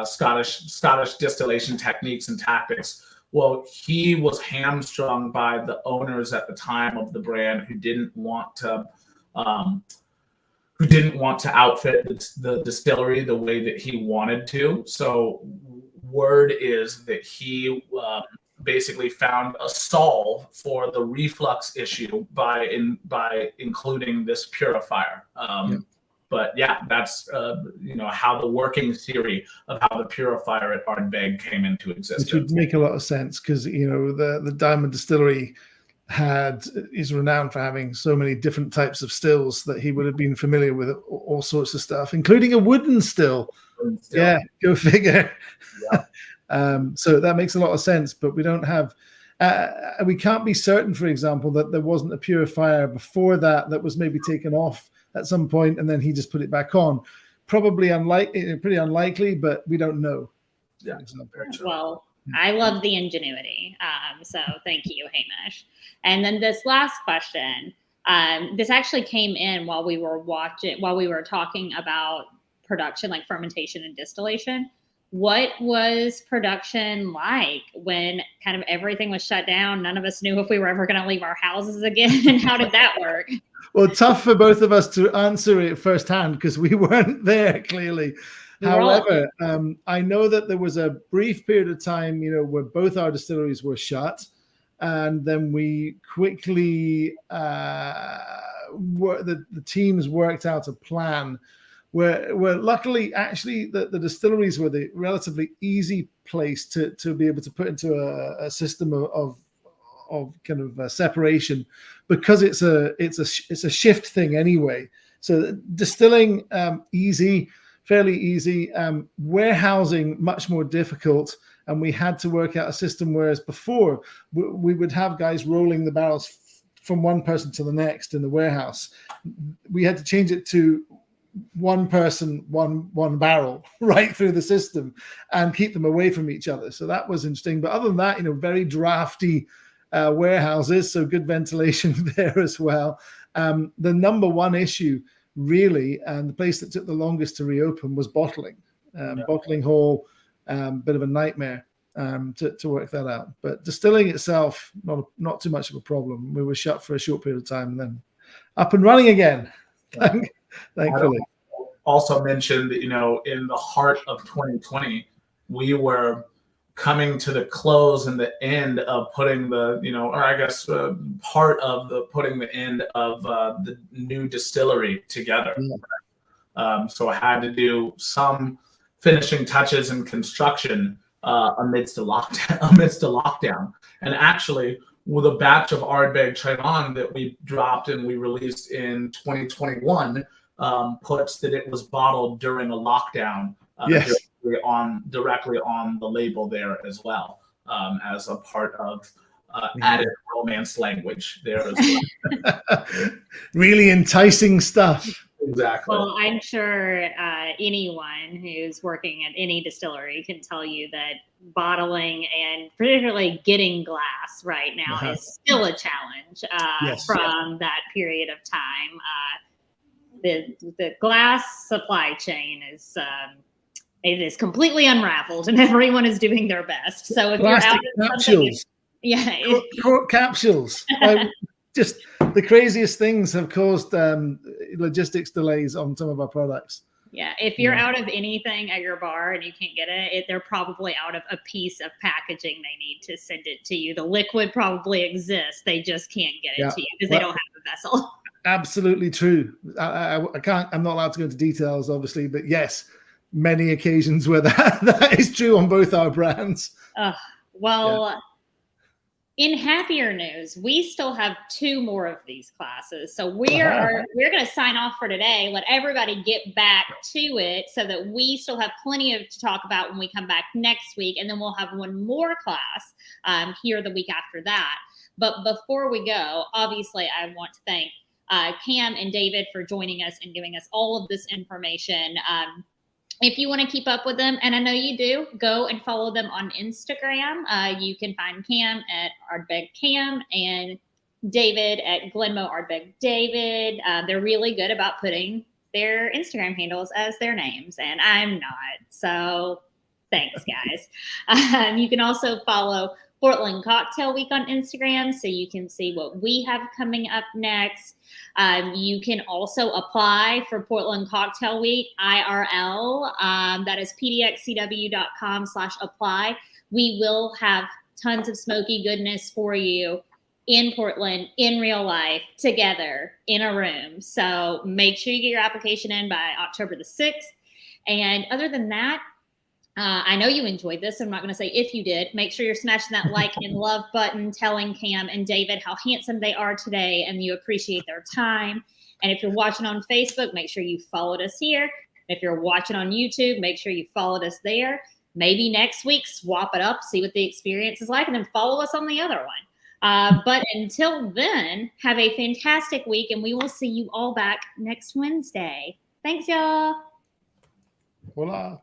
Scottish distillation techniques and tactics. Well, he was hamstrung by the owners at the time of the brand who didn't want to outfit the distillery the way that he wanted to. So word is that he basically found a solve for the reflux issue by including this purifier. But yeah, that's how the working theory of how the purifier at Ardbeg came into existence. Which would make a lot of sense because the Diamond Distillery is renowned for having so many different types of stills that he would have been familiar with all sorts of stuff, including a wooden still. Yeah, go figure. Yeah. So that makes a lot of sense, but we don't have. We can't be certain, for example, that there wasn't a purifier before that was maybe taken off at some point, and then he just put it back on. Probably pretty unlikely, but we don't know. Yeah. Well, I love the ingenuity. So thank you, Hamish. And then this last question, this actually came in while we were talking about production, like fermentation and distillation. What was production like when kind of everything was shut down? None of us knew if we were ever going to leave our houses again. And how did that work? Well, tough for both of us to answer it firsthand because we weren't there, clearly. However, I know that there was a brief period of time, where both our distilleries were shut, and then we quickly the teams worked out a plan where luckily, actually, the distilleries were the relatively easy place to be able to put into a system of kind of separation, because it's a shift thing anyway. So distilling fairly easy, warehousing much more difficult, and we had to work out a system, whereas before we would have guys rolling the barrels from one person to the next in the warehouse. We had to change it to one person, one barrel right through the system and keep them away from each other. So that was interesting. But other than that, very drafty warehouses, so good ventilation there as well. The number one issue really, and the place that took the longest to reopen, was bottling. Bottling hall, bit of a nightmare to work that out. But distilling itself, not too much of a problem. We were shut for a short period of time and then up and running again. Thankfully. Also mentioned that, in the heart of 2020, we were coming to the close and the end of putting part of putting the end of the new distillery together. Yeah. So I had to do some finishing touches and construction amidst a lockdown. And actually, with a batch of Ardbeg Trayvon that we dropped and we released in 2021, puts that it was bottled during a lockdown. Yes. Directly on the label there as well, as a part of added romance language there as well. Really enticing stuff. Exactly. Well, I'm sure anyone who's working at any distillery can tell you that bottling and particularly getting glass right now is still a challenge from that period of time. The glass supply chain is it is completely unraveled, and everyone is doing their best. So if plastic you're out capsules, cork capsules, just the craziest things have caused logistics delays on some of our products. Yeah, if you're Yeah. out of anything at your bar and you can't get it, they're probably out of a piece of packaging they need to send it to you. The liquid probably exists. They just can't get it Yeah. to you because they don't have a vessel. Absolutely true. I can't. I'm not allowed to go into details, obviously, but yes, many occasions where that is true on both our brands. Well, in happier news, we still have 2 more of these classes. So we're going to sign off for today, let everybody get back to it so that we still have plenty to talk about when we come back next week. And then we'll have one more class here the week after that. But before we go, obviously, I want to thank Cam and David for joining us and giving us all of this information. If you want to keep up with them, and I know you do, go and follow them on Instagram. You can find Cam at Ardbeg Cam and David at Glenmo Ardbeg David. They're really good about putting their Instagram handles as their names, and I'm not. So thanks, guys. You can also follow Portland Cocktail Week on Instagram so you can see what we have coming up next. You can also apply for Portland Cocktail Week IRL. That is pdxcw.com/apply. We will have tons of smoky goodness for you in Portland, in real life, together, in a room. So make sure you get your application in by October the 6th. And other than that, I know you enjoyed this, so I'm not going to say if you did. Make sure you're smashing that like and love button, telling Cam and David how handsome they are today and you appreciate their time. And if you're watching on Facebook, make sure you followed us here. If you're watching on YouTube, make sure you followed us there. Maybe next week, swap it up, see what the experience is like, and then follow us on the other one. But until then, have a fantastic week, and we will see you all back next Wednesday. Thanks, y'all. Voila.